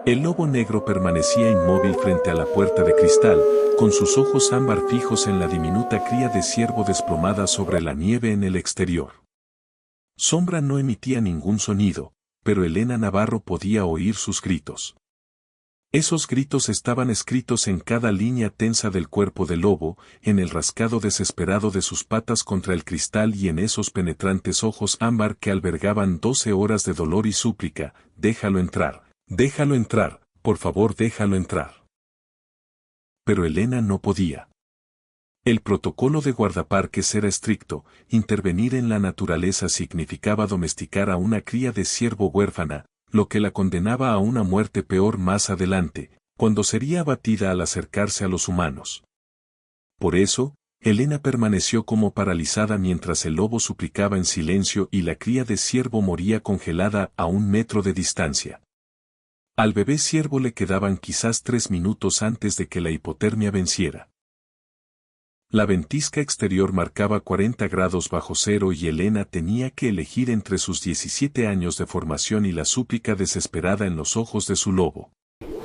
El lobo negro permanecía inmóvil frente a la puerta de cristal, con sus ojos ámbar fijos en la diminuta cría de ciervo desplomada sobre la nieve en el exterior. Sombra no emitía ningún sonido, pero Elena Navarro podía oír sus gritos. Esos gritos estaban escritos en cada línea tensa del cuerpo del lobo, en el rascado desesperado de sus patas contra el cristal y en esos penetrantes ojos ámbar que albergaban 12 horas de dolor y súplica: déjalo entrar, por favor déjalo entrar. Pero Elena no podía. El protocolo de guardaparques era estricto: intervenir en la naturaleza significaba domesticar a una cría de ciervo huérfana, lo que la condenaba a una muerte peor más adelante, cuando sería abatida al acercarse a los humanos. Por eso, Elena permaneció como paralizada mientras el lobo suplicaba en silencio y la cría de ciervo moría congelada a 1 metro de distancia. Al bebé ciervo le quedaban quizás 3 minutos antes de que la hipotermia venciera. La ventisca exterior marcaba 40 grados bajo cero y Elena tenía que elegir entre sus 17 años de formación y la súplica desesperada en los ojos de su lobo.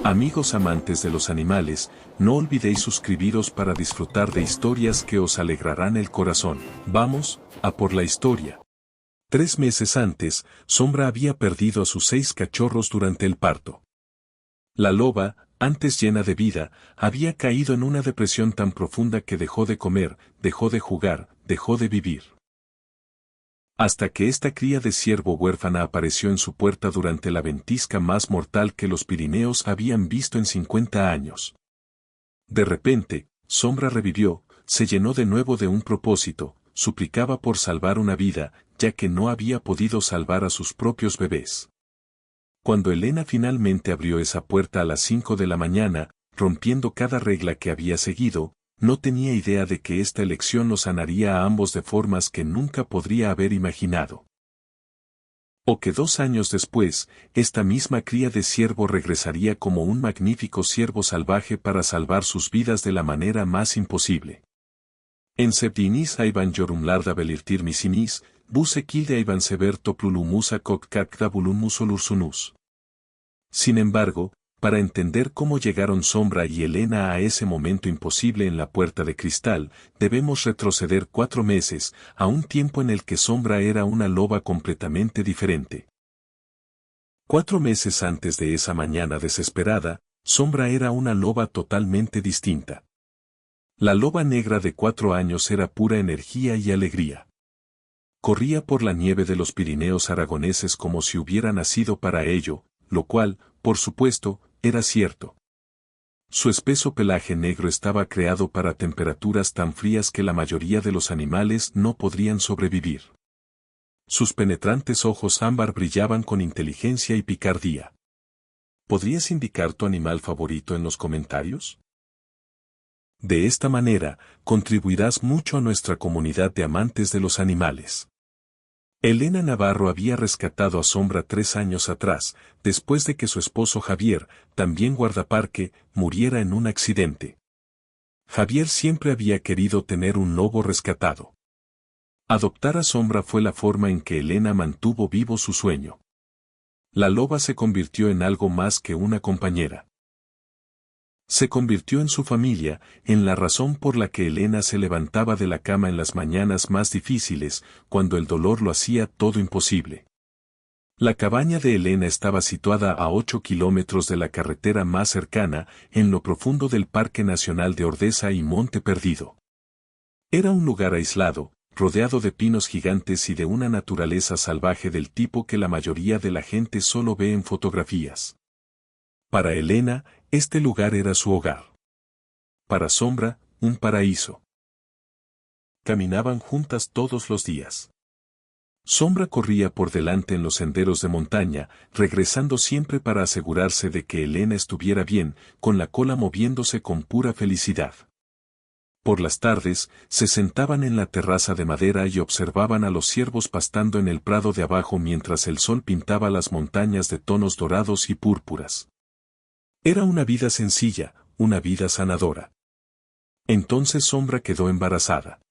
Amigos amantes de los animales, no olvidéis suscribiros para disfrutar de historias que os alegrarán el corazón. Vamos, a por la historia. 3 meses antes, Sombra había perdido a sus 6 cachorros durante el parto. La loba, antes llena de vida, había caído en una depresión tan profunda que dejó de comer, dejó de jugar, dejó de vivir. Hasta que esta cría de ciervo huérfana apareció en su puerta durante la ventisca más mortal que los Pirineos habían visto en 50 años. De repente, Sombra revivió, se llenó de nuevo de un propósito: suplicaba por salvar una vida, ya que no había podido salvar a sus propios bebés. Cuando Elena finalmente abrió esa puerta a las 5 de la mañana, rompiendo cada regla que había seguido, no tenía idea de que esta elección los sanaría a ambos de formas que nunca podría haber imaginado. O que 2 años después, esta misma cría de ciervo regresaría como un magnífico ciervo salvaje para salvar sus vidas de la manera más imposible. En septinis aiban yorumlarda belirtir misinis, buse kilde aiban sever toplulumusa coccacta bulumusolursunus. Sin embargo, para entender cómo llegaron Sombra y Elena a ese momento imposible en la puerta de cristal, debemos retroceder 4 meses, a un tiempo en el que Sombra era una loba completamente diferente. 4 meses antes de esa mañana desesperada, Sombra era una loba totalmente distinta. La loba negra de 4 años era pura energía y alegría. Corría por la nieve de los Pirineos aragoneses como si hubiera nacido para ello, lo cual, por supuesto, era cierto. Su espeso pelaje negro estaba creado para temperaturas tan frías que la mayoría de los animales no podrían sobrevivir. Sus penetrantes ojos ámbar brillaban con inteligencia y picardía. ¿Podrías indicar tu animal favorito en los comentarios? De esta manera, contribuirás mucho a nuestra comunidad de amantes de los animales. Elena Navarro había rescatado a Sombra 3 años atrás, después de que su esposo Javier, también guardaparque, muriera en un accidente. Javier siempre había querido tener un lobo rescatado. Adoptar a Sombra fue la forma en que Elena mantuvo vivo su sueño. La loba se convirtió en algo más que una compañera. Se convirtió en su familia, en la razón por la que Elena se levantaba de la cama en las mañanas más difíciles, cuando el dolor lo hacía todo imposible. La cabaña de Elena estaba situada a 8 kilómetros de la carretera más cercana, en lo profundo del Parque Nacional de Ordesa y Monte Perdido. Era un lugar aislado, rodeado de pinos gigantes y de una naturaleza salvaje del tipo que la mayoría de la gente solo ve en fotografías. Para Elena, este lugar era su hogar. Para Sombra, un paraíso. Caminaban juntas todos los días. Sombra corría por delante en los senderos de montaña, regresando siempre para asegurarse de que Elena estuviera bien, con la cola moviéndose con pura felicidad. Por las tardes, se sentaban en la terraza de madera y observaban a los ciervos pastando en el prado de abajo mientras el sol pintaba las montañas de tonos dorados y púrpuras. Era una vida sencilla, una vida sanadora. Entonces Sombra quedó embarazada.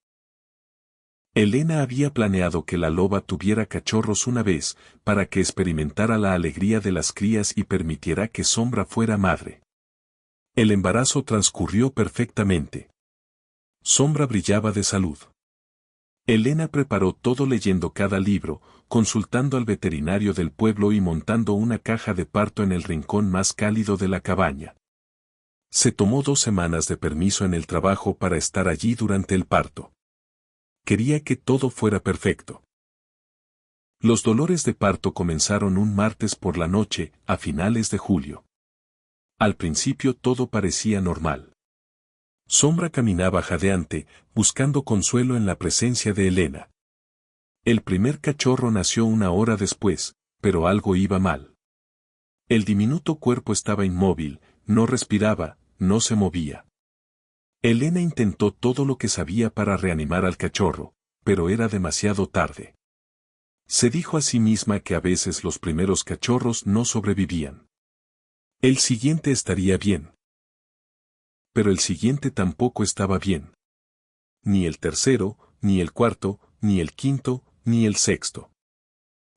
Elena había planeado que la loba tuviera cachorros una vez, para que experimentara la alegría de las crías y permitiera que Sombra fuera madre. El embarazo transcurrió perfectamente. Sombra brillaba de salud. Elena preparó todo leyendo cada libro, consultando al veterinario del pueblo y montando una caja de parto en el rincón más cálido de la cabaña. Se tomó 2 semanas de permiso en el trabajo para estar allí durante el parto. Quería que todo fuera perfecto. Los dolores de parto comenzaron un martes por la noche, a finales de julio. Al principio todo parecía normal. Sombra caminaba jadeante, buscando consuelo en la presencia de Elena. El primer cachorro nació 1 hora después, pero algo iba mal. El diminuto cuerpo estaba inmóvil, no respiraba, no se movía. Elena intentó todo lo que sabía para reanimar al cachorro, pero era demasiado tarde. Se dijo a sí misma que a veces los primeros cachorros no sobrevivían. El siguiente estaría bien. Pero el siguiente tampoco estaba bien. Ni el tercero, ni el cuarto, ni el quinto, ni el sexto.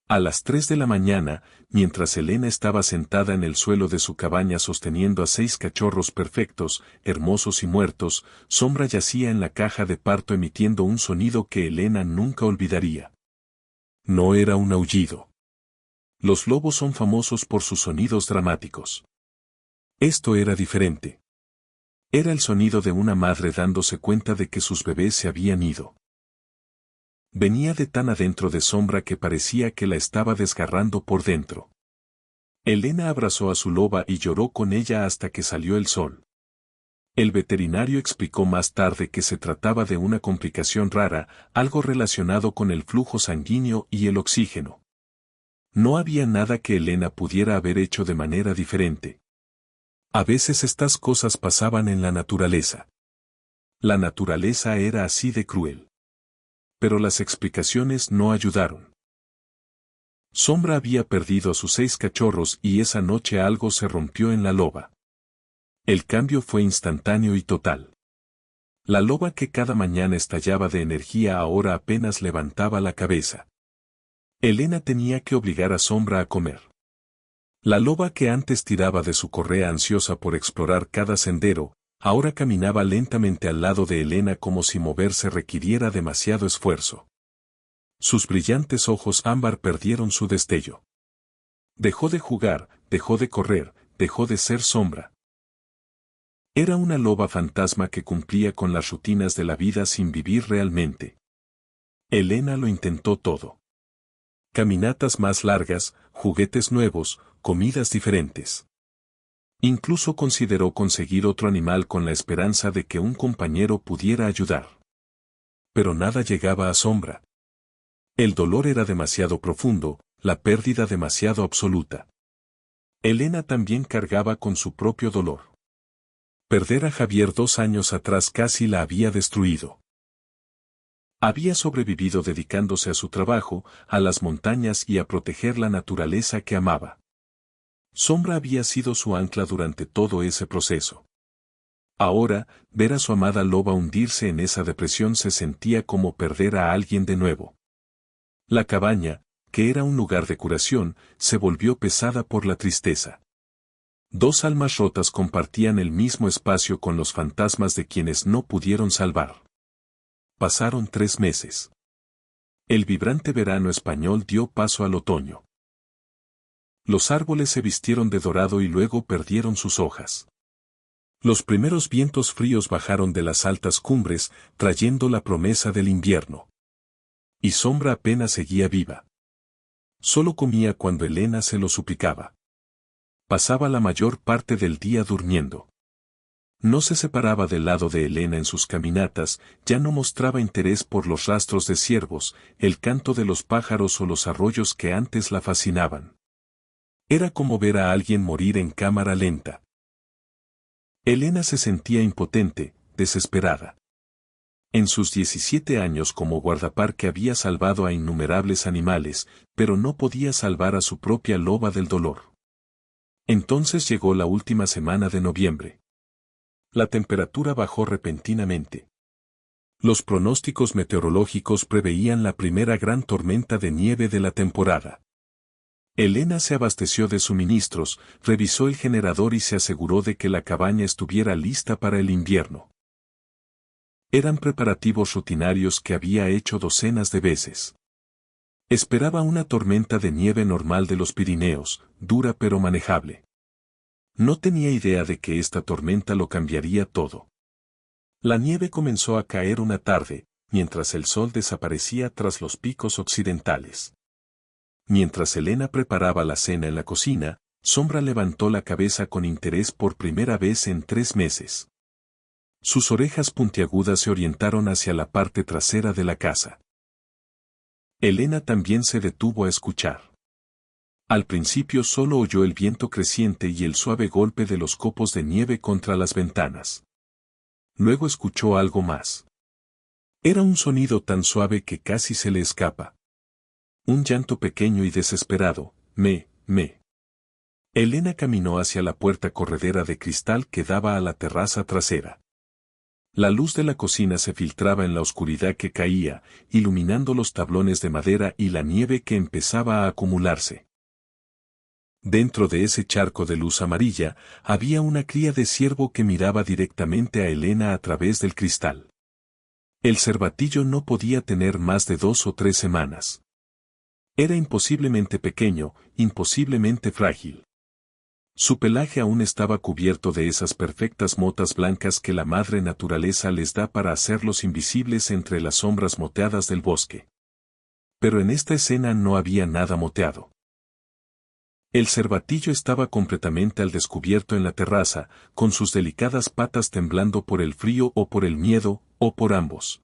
A las 3 de la mañana, mientras Elena estaba sentada en el suelo de su cabaña sosteniendo a 6 cachorros perfectos, hermosos y muertos, Sombra yacía en la caja de parto emitiendo un sonido que Elena nunca olvidaría. No era un aullido. Los lobos son famosos por sus sonidos dramáticos. Esto era diferente. Era el sonido de una madre dándose cuenta de que sus bebés se habían ido. Venía de tan adentro de Sombra que parecía que la estaba desgarrando por dentro. Elena abrazó a su loba y lloró con ella hasta que salió el sol. El veterinario explicó más tarde que se trataba de una complicación rara, algo relacionado con el flujo sanguíneo y el oxígeno. No había nada que Elena pudiera haber hecho de manera diferente. A veces estas cosas pasaban en la naturaleza. La naturaleza era así de cruel. Pero las explicaciones no ayudaron. Sombra había perdido a sus 6 cachorros y esa noche algo se rompió en la loba. El cambio fue instantáneo y total. La loba que cada mañana estallaba de energía ahora apenas levantaba la cabeza. Elena tenía que obligar a Sombra a comer. La loba que antes tiraba de su correa ansiosa por explorar cada sendero, ahora caminaba lentamente al lado de Elena como si moverse requiriera demasiado esfuerzo. Sus brillantes ojos ámbar perdieron su destello. Dejó de jugar, dejó de correr, dejó de ser Sombra. Era una loba fantasma que cumplía con las rutinas de la vida sin vivir realmente. Elena lo intentó todo. Caminatas más largas, juguetes nuevos, comidas diferentes. Incluso consideró conseguir otro animal con la esperanza de que un compañero pudiera ayudar. Pero nada llegaba a Sombra. El dolor era demasiado profundo, la pérdida demasiado absoluta. Elena también cargaba con su propio dolor. Perder a Javier 2 años atrás casi la había destruido. Había sobrevivido dedicándose a su trabajo, a las montañas y a proteger la naturaleza que amaba. Sombra había sido su ancla durante todo ese proceso. Ahora, ver a su amada loba hundirse en esa depresión se sentía como perder a alguien de nuevo. La cabaña, que era un lugar de curación, se volvió pesada por la tristeza. 2 almas rotas compartían el mismo espacio con los fantasmas de quienes no pudieron salvar. Pasaron 3 meses. El vibrante verano español dio paso al otoño. Los árboles se vistieron de dorado y luego perdieron sus hojas. Los primeros vientos fríos bajaron de las altas cumbres, trayendo la promesa del invierno. Y Sombra apenas seguía viva. Solo comía cuando Elena se lo suplicaba. Pasaba la mayor parte del día durmiendo. No se separaba del lado de Elena en sus caminatas, ya no mostraba interés por los rastros de ciervos, el canto de los pájaros o los arroyos que antes la fascinaban. Era como ver a alguien morir en cámara lenta. Elena se sentía impotente, desesperada. En sus 17 años como guardaparque había salvado a innumerables animales, pero no podía salvar a su propia loba del dolor. Entonces llegó la última semana de noviembre. La temperatura bajó repentinamente. Los pronósticos meteorológicos preveían la primera gran tormenta de nieve de la temporada. Elena se abasteció de suministros, revisó el generador y se aseguró de que la cabaña estuviera lista para el invierno. Eran preparativos rutinarios que había hecho docenas de veces. Esperaba una tormenta de nieve normal de los Pirineos, dura pero manejable. No tenía idea de que esta tormenta lo cambiaría todo. La nieve comenzó a caer una tarde, mientras el sol desaparecía tras los picos occidentales. Mientras Elena preparaba la cena en la cocina, Sombra levantó la cabeza con interés por primera vez en 3 meses. Sus orejas puntiagudas se orientaron hacia la parte trasera de la casa. Elena también se detuvo a escuchar. Al principio solo oyó el viento creciente y el suave golpe de los copos de nieve contra las ventanas. Luego escuchó algo más. Era un sonido tan suave que casi se le escapa. Un llanto pequeño y desesperado, me. Elena caminó hacia la puerta corredera de cristal que daba a la terraza trasera. La luz de la cocina se filtraba en la oscuridad que caía, iluminando los tablones de madera y la nieve que empezaba a acumularse. Dentro de ese charco de luz amarilla, había una cría de ciervo que miraba directamente a Elena a través del cristal. El cervatillo no podía tener más de 2 o 3 semanas. Era imposiblemente pequeño, imposiblemente frágil. Su pelaje aún estaba cubierto de esas perfectas motas blancas que la madre naturaleza les da para hacerlos invisibles entre las sombras moteadas del bosque. Pero en esta escena no había nada moteado. El cervatillo estaba completamente al descubierto en la terraza, con sus delicadas patas temblando por el frío o por el miedo, o por ambos.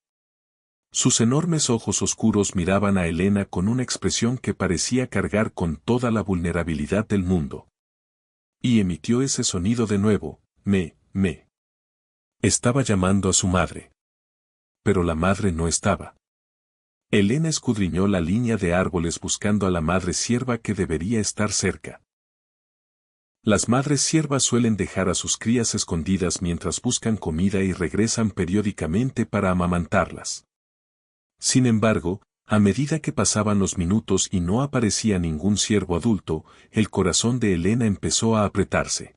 Sus enormes ojos oscuros miraban a Elena con una expresión que parecía cargar con toda la vulnerabilidad del mundo. Y emitió ese sonido de nuevo, me. Estaba llamando a su madre. Pero la madre no estaba. Elena escudriñó la línea de árboles buscando a la madre cierva que debería estar cerca. Las madres ciervas suelen dejar a sus crías escondidas mientras buscan comida y regresan periódicamente para amamantarlas. Sin embargo, a medida que pasaban los minutos y no aparecía ningún ciervo adulto, el corazón de Elena empezó a apretarse.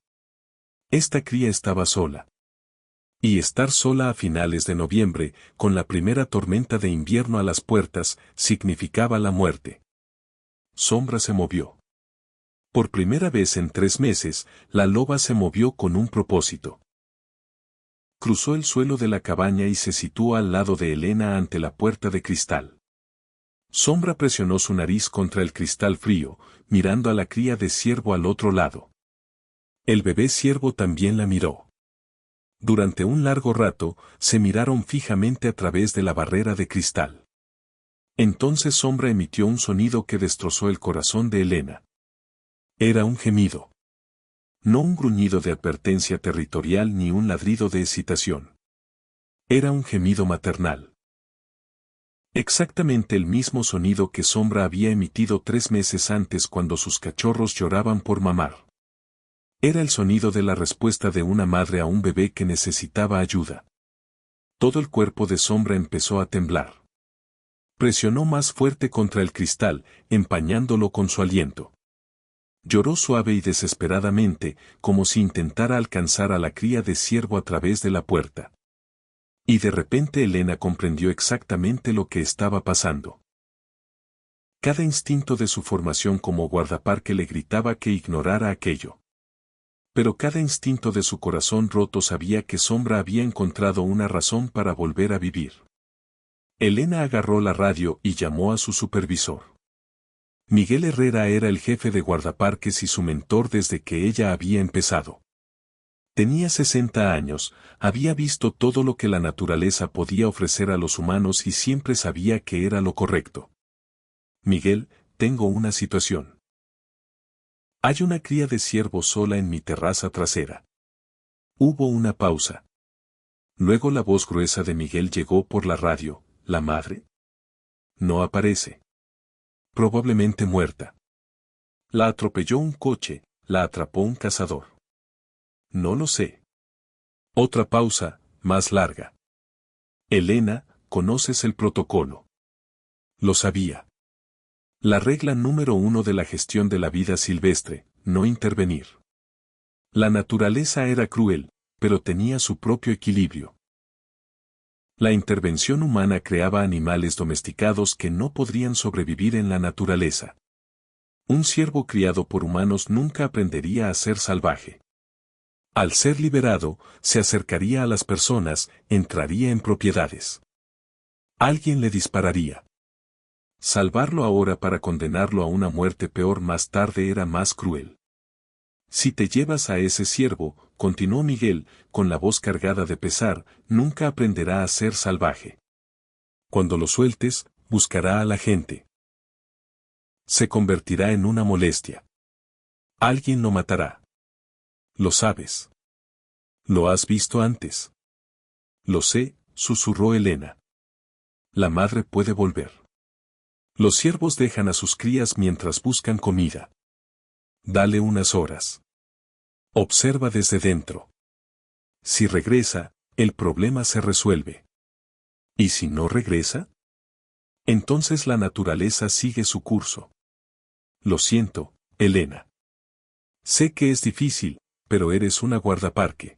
Esta cría estaba sola. Y estar sola a finales de noviembre, con la primera tormenta de invierno a las puertas, significaba la muerte. Sombra se movió. Por primera vez en 3 meses, la loba se movió con un propósito. Cruzó el suelo de la cabaña y se situó al lado de Elena ante la puerta de cristal. Sombra presionó su nariz contra el cristal frío, mirando a la cría de ciervo al otro lado. El bebé ciervo también la miró. Durante un largo rato, se miraron fijamente a través de la barrera de cristal. Entonces Sombra emitió un sonido que destrozó el corazón de Elena. Era un gemido. No un gruñido de advertencia territorial ni un ladrido de excitación. Era un gemido maternal. Exactamente el mismo sonido que Sombra había emitido 3 meses antes cuando sus cachorros lloraban por mamar. Era el sonido de la respuesta de una madre a un bebé que necesitaba ayuda. Todo el cuerpo de Sombra empezó a temblar. Presionó más fuerte contra el cristal, empañándolo con su aliento. Lloró suave y desesperadamente, como si intentara alcanzar a la cría de ciervo a través de la puerta. Y de repente Elena comprendió exactamente lo que estaba pasando. Cada instinto de su formación como guardaparque le gritaba que ignorara aquello. Pero cada instinto de su corazón roto sabía que Sombra había encontrado una razón para volver a vivir. Elena agarró la radio y llamó a su supervisor. Miguel Herrera era el jefe de guardaparques y su mentor desde que ella había empezado. Tenía 60 años, había visto todo lo que la naturaleza podía ofrecer a los humanos y siempre sabía que era lo correcto. Miguel, tengo una situación. Hay una cría de ciervo sola en mi terraza trasera. Hubo una pausa. Luego la voz gruesa de Miguel llegó por la radio, ¿la madre? No aparece. Probablemente muerta. La atropelló un coche, la atrapó un cazador. No lo sé. Otra pausa, más larga. Elena, conoces el protocolo. Lo sabía. La regla número 1 de la gestión de la vida silvestre, no intervenir. La naturaleza era cruel, pero tenía su propio equilibrio. La intervención humana creaba animales domesticados que no podrían sobrevivir en la naturaleza. Un ciervo criado por humanos nunca aprendería a ser salvaje. Al ser liberado, se acercaría a las personas, entraría en propiedades. Alguien le dispararía. Salvarlo ahora para condenarlo a una muerte peor más tarde era más cruel. Si te llevas a ese ciervo, continuó Miguel, con la voz cargada de pesar, nunca aprenderá a ser salvaje. Cuando lo sueltes, buscará a la gente. Se convertirá en una molestia. Alguien lo matará. Lo sabes. Lo has visto antes. Lo sé, susurró Elena. La madre puede volver. Los ciervos dejan a sus crías mientras buscan comida. Dale unas horas. Observa desde dentro. Si regresa, el problema se resuelve. ¿Y si no regresa? Entonces la naturaleza sigue su curso. Lo siento, Elena. Sé que es difícil, pero eres una guardaparque.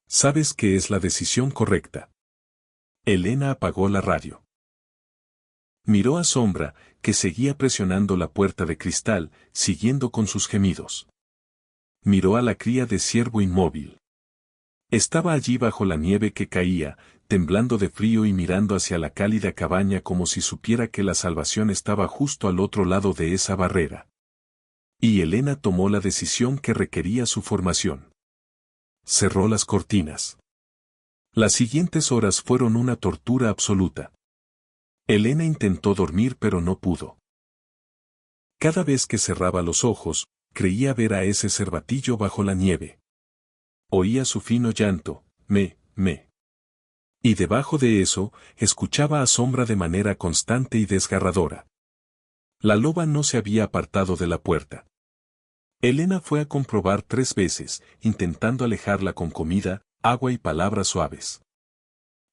Sabes que es la decisión correcta. Elena apagó la radio. Miró a Sombra, que seguía presionando la puerta de cristal, siguiendo con sus gemidos. Miró a la cría de ciervo inmóvil. Estaba allí bajo la nieve que caía, temblando de frío y mirando hacia la cálida cabaña como si supiera que la salvación estaba justo al otro lado de esa barrera. Y Elena tomó la decisión que requería su formación. Cerró las cortinas. Las siguientes horas fueron una tortura absoluta. Elena intentó dormir pero no pudo. Cada vez que cerraba los ojos, creía ver a ese cervatillo bajo la nieve. Oía su fino llanto, me. Y debajo de eso, escuchaba a Sombra de manera constante y desgarradora. La loba no se había apartado de la puerta. Elena fue a comprobar 3 veces, intentando alejarla con comida, agua y palabras suaves.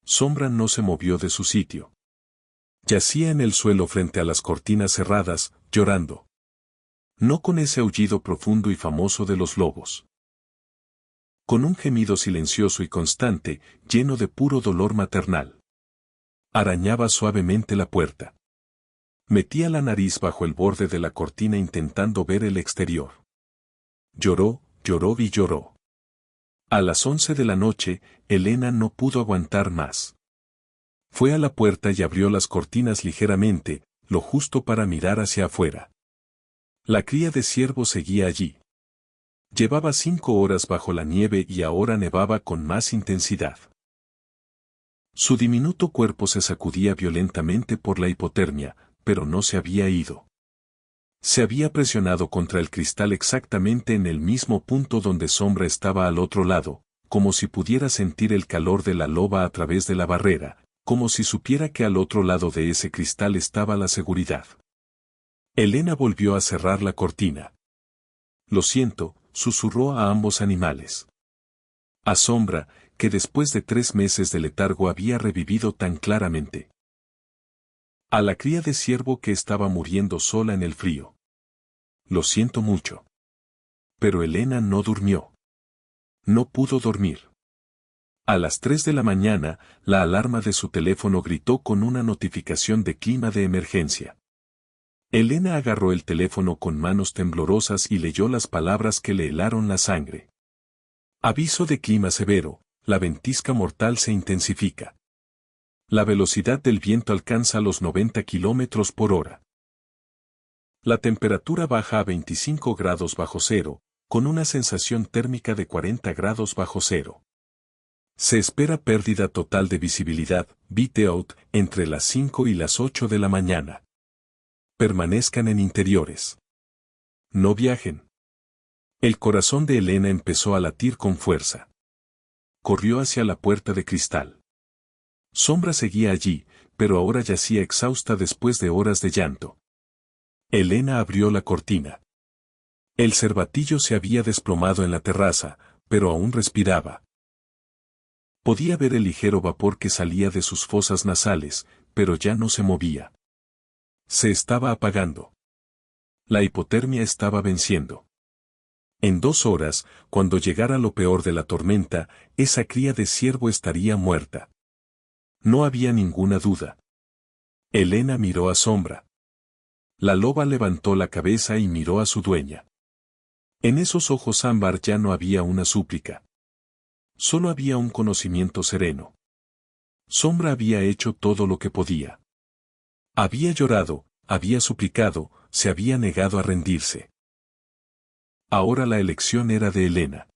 Sombra no se movió de su sitio. Yacía en el suelo frente a las cortinas cerradas, llorando. No con ese aullido profundo y famoso de los lobos. Con un gemido silencioso y constante, lleno de puro dolor maternal. Arañaba suavemente la puerta. Metía la nariz bajo el borde de la cortina intentando ver el exterior. Lloró y lloró. A las 11 de la noche, Elena no pudo aguantar más. Fue a la puerta y abrió las cortinas ligeramente, lo justo para mirar hacia afuera. La cría de ciervo seguía allí. Llevaba 5 horas bajo la nieve y ahora nevaba con más intensidad. Su diminuto cuerpo se sacudía violentamente por la hipotermia, pero no se había ido. Se había presionado contra el cristal exactamente en el mismo punto donde Sombra estaba al otro lado, como si pudiera sentir el calor de la loba a través de la barrera, como si supiera que al otro lado de ese cristal estaba la seguridad. Elena volvió a cerrar la cortina. Lo siento, susurró a ambos animales. A Sombra, que después de 3 meses de letargo había revivido tan claramente. A la cría de ciervo que estaba muriendo sola en el frío. Lo siento mucho. Pero Elena no durmió. No pudo dormir. A las 3 de la mañana, la alarma de su teléfono gritó con una notificación de clima de emergencia. Elena agarró el teléfono con manos temblorosas y leyó las palabras que le helaron la sangre. Aviso de clima severo, la ventisca mortal se intensifica. La velocidad del viento alcanza los 90 kilómetros por hora. La temperatura baja a 25 grados bajo cero, con una sensación térmica de 40 grados bajo cero. Se espera pérdida total de visibilidad, whiteout, entre las 5 y las 8 de la mañana. Permanezcan en interiores. No viajen. El corazón de Elena empezó a latir con fuerza. Corrió hacia la puerta de cristal. Sombra seguía allí, pero ahora yacía exhausta después de horas de llanto. Elena abrió la cortina. El cervatillo se había desplomado en la terraza, pero aún respiraba. Podía ver el ligero vapor que salía de sus fosas nasales, pero ya no se movía. Se estaba apagando. La hipotermia estaba venciendo. En 2 horas, cuando llegara lo peor de la tormenta, esa cría de ciervo estaría muerta. No había ninguna duda. Elena miró a Sombra. La loba levantó la cabeza y miró a su dueña. En esos ojos ámbar ya no había una súplica. Solo había un conocimiento sereno. Sombra había hecho todo lo que podía. Había llorado, había suplicado, se había negado a rendirse. Ahora la elección era de Elena.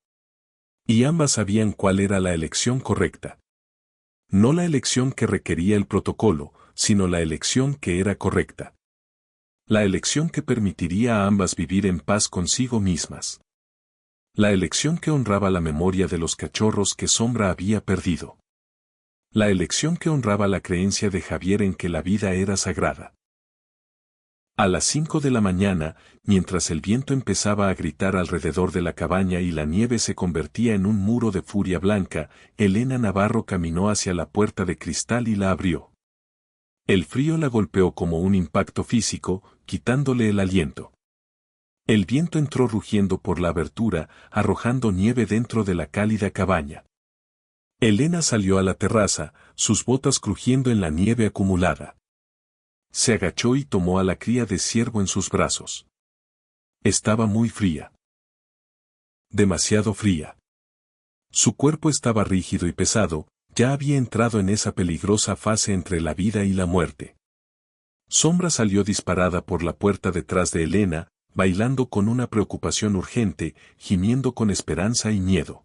Y ambas sabían cuál era la elección correcta. No la elección que requería el protocolo, sino la elección que era correcta. La elección que permitiría a ambas vivir en paz consigo mismas. La elección que honraba la memoria de los cachorros que Sombra había perdido. La elección que honraba la creencia de Javier en que la vida era sagrada. A las 5 de la mañana, mientras el viento empezaba a gritar alrededor de la cabaña y la nieve se convertía en un muro de furia blanca, Elena Navarro caminó hacia la puerta de cristal y la abrió. El frío la golpeó como un impacto físico, quitándole el aliento. El viento entró rugiendo por la abertura, arrojando nieve dentro de la cálida cabaña. Elena salió a la terraza, sus botas crujiendo en la nieve acumulada. Se agachó y tomó a la cría de ciervo en sus brazos. Estaba muy fría. Demasiado fría. Su cuerpo estaba rígido y pesado, ya había entrado en esa peligrosa fase entre la vida y la muerte. Sombra salió disparada por la puerta detrás de Elena, bailando con una preocupación urgente, gimiendo con esperanza y miedo.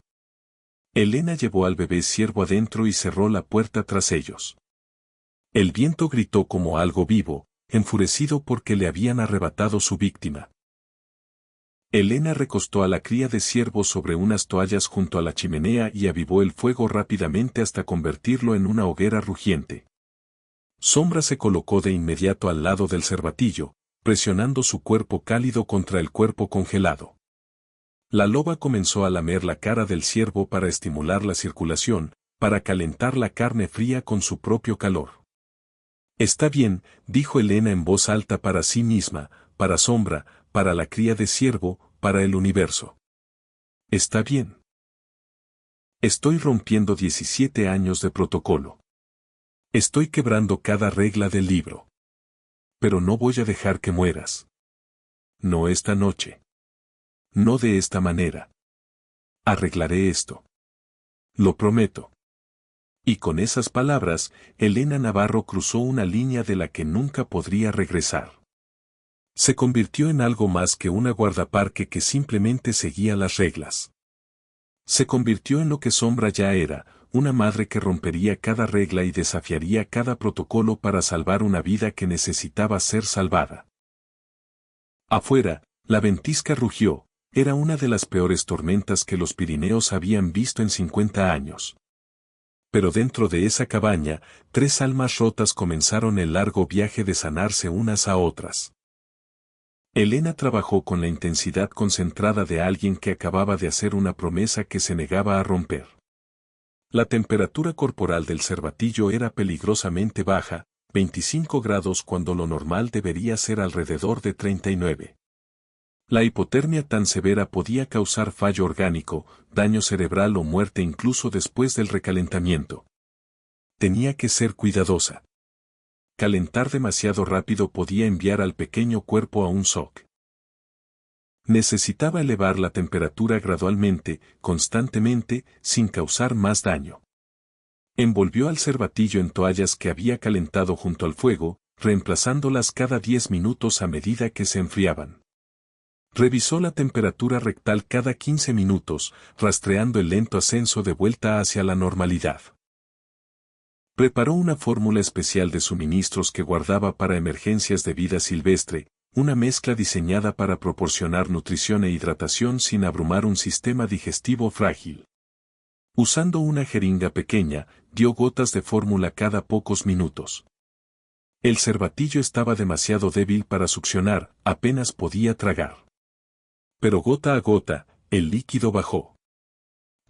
Elena llevó al bebé ciervo adentro y cerró la puerta tras ellos. El viento gritó como algo vivo, enfurecido porque le habían arrebatado su víctima. Elena recostó a la cría de ciervo sobre unas toallas junto a la chimenea y avivó el fuego rápidamente hasta convertirlo en una hoguera rugiente. Sombra se colocó de inmediato al lado del cervatillo, presionando su cuerpo cálido contra el cuerpo congelado. La loba comenzó a lamer la cara del ciervo para estimular la circulación, para calentar la carne fría con su propio calor. Está bien, dijo Elena en voz alta para sí misma, para Sombra, para la cría de ciervo, para el universo. Está bien. Estoy rompiendo 17 años de protocolo. Estoy quebrando cada regla del libro. Pero no voy a dejar que mueras. No esta noche. No de esta manera. Arreglaré esto. Lo prometo. Y con esas palabras, Elena Navarro cruzó una línea de la que nunca podría regresar. Se convirtió en algo más que una guardaparque que simplemente seguía las reglas. Se convirtió en lo que Sombra ya era, una madre que rompería cada regla y desafiaría cada protocolo para salvar una vida que necesitaba ser salvada. Afuera, la ventisca rugió, era una de las peores tormentas que los Pirineos habían visto en 50 años. Pero dentro de esa cabaña, 3 almas rotas comenzaron el largo viaje de sanarse unas a otras. Elena trabajó con la intensidad concentrada de alguien que acababa de hacer una promesa que se negaba a romper. La temperatura corporal del cervatillo era peligrosamente baja, 25 grados cuando lo normal debería ser alrededor de 39. La hipotermia tan severa podía causar fallo orgánico, daño cerebral o muerte incluso después del recalentamiento. Tenía que ser cuidadosa. Calentar demasiado rápido podía enviar al pequeño cuerpo a un shock. Necesitaba elevar la temperatura gradualmente, constantemente, sin causar más daño. Envolvió al cervatillo en toallas que había calentado junto al fuego, reemplazándolas cada 10 minutos a medida que se enfriaban. Revisó la temperatura rectal cada 15 minutos, rastreando el lento ascenso de vuelta hacia la normalidad. Preparó una fórmula especial de suministros que guardaba para emergencias de vida silvestre, una mezcla diseñada para proporcionar nutrición e hidratación sin abrumar un sistema digestivo frágil. Usando una jeringa pequeña, dio gotas de fórmula cada pocos minutos. El cervatillo estaba demasiado débil para succionar, apenas podía tragar. Pero gota a gota, el líquido bajó.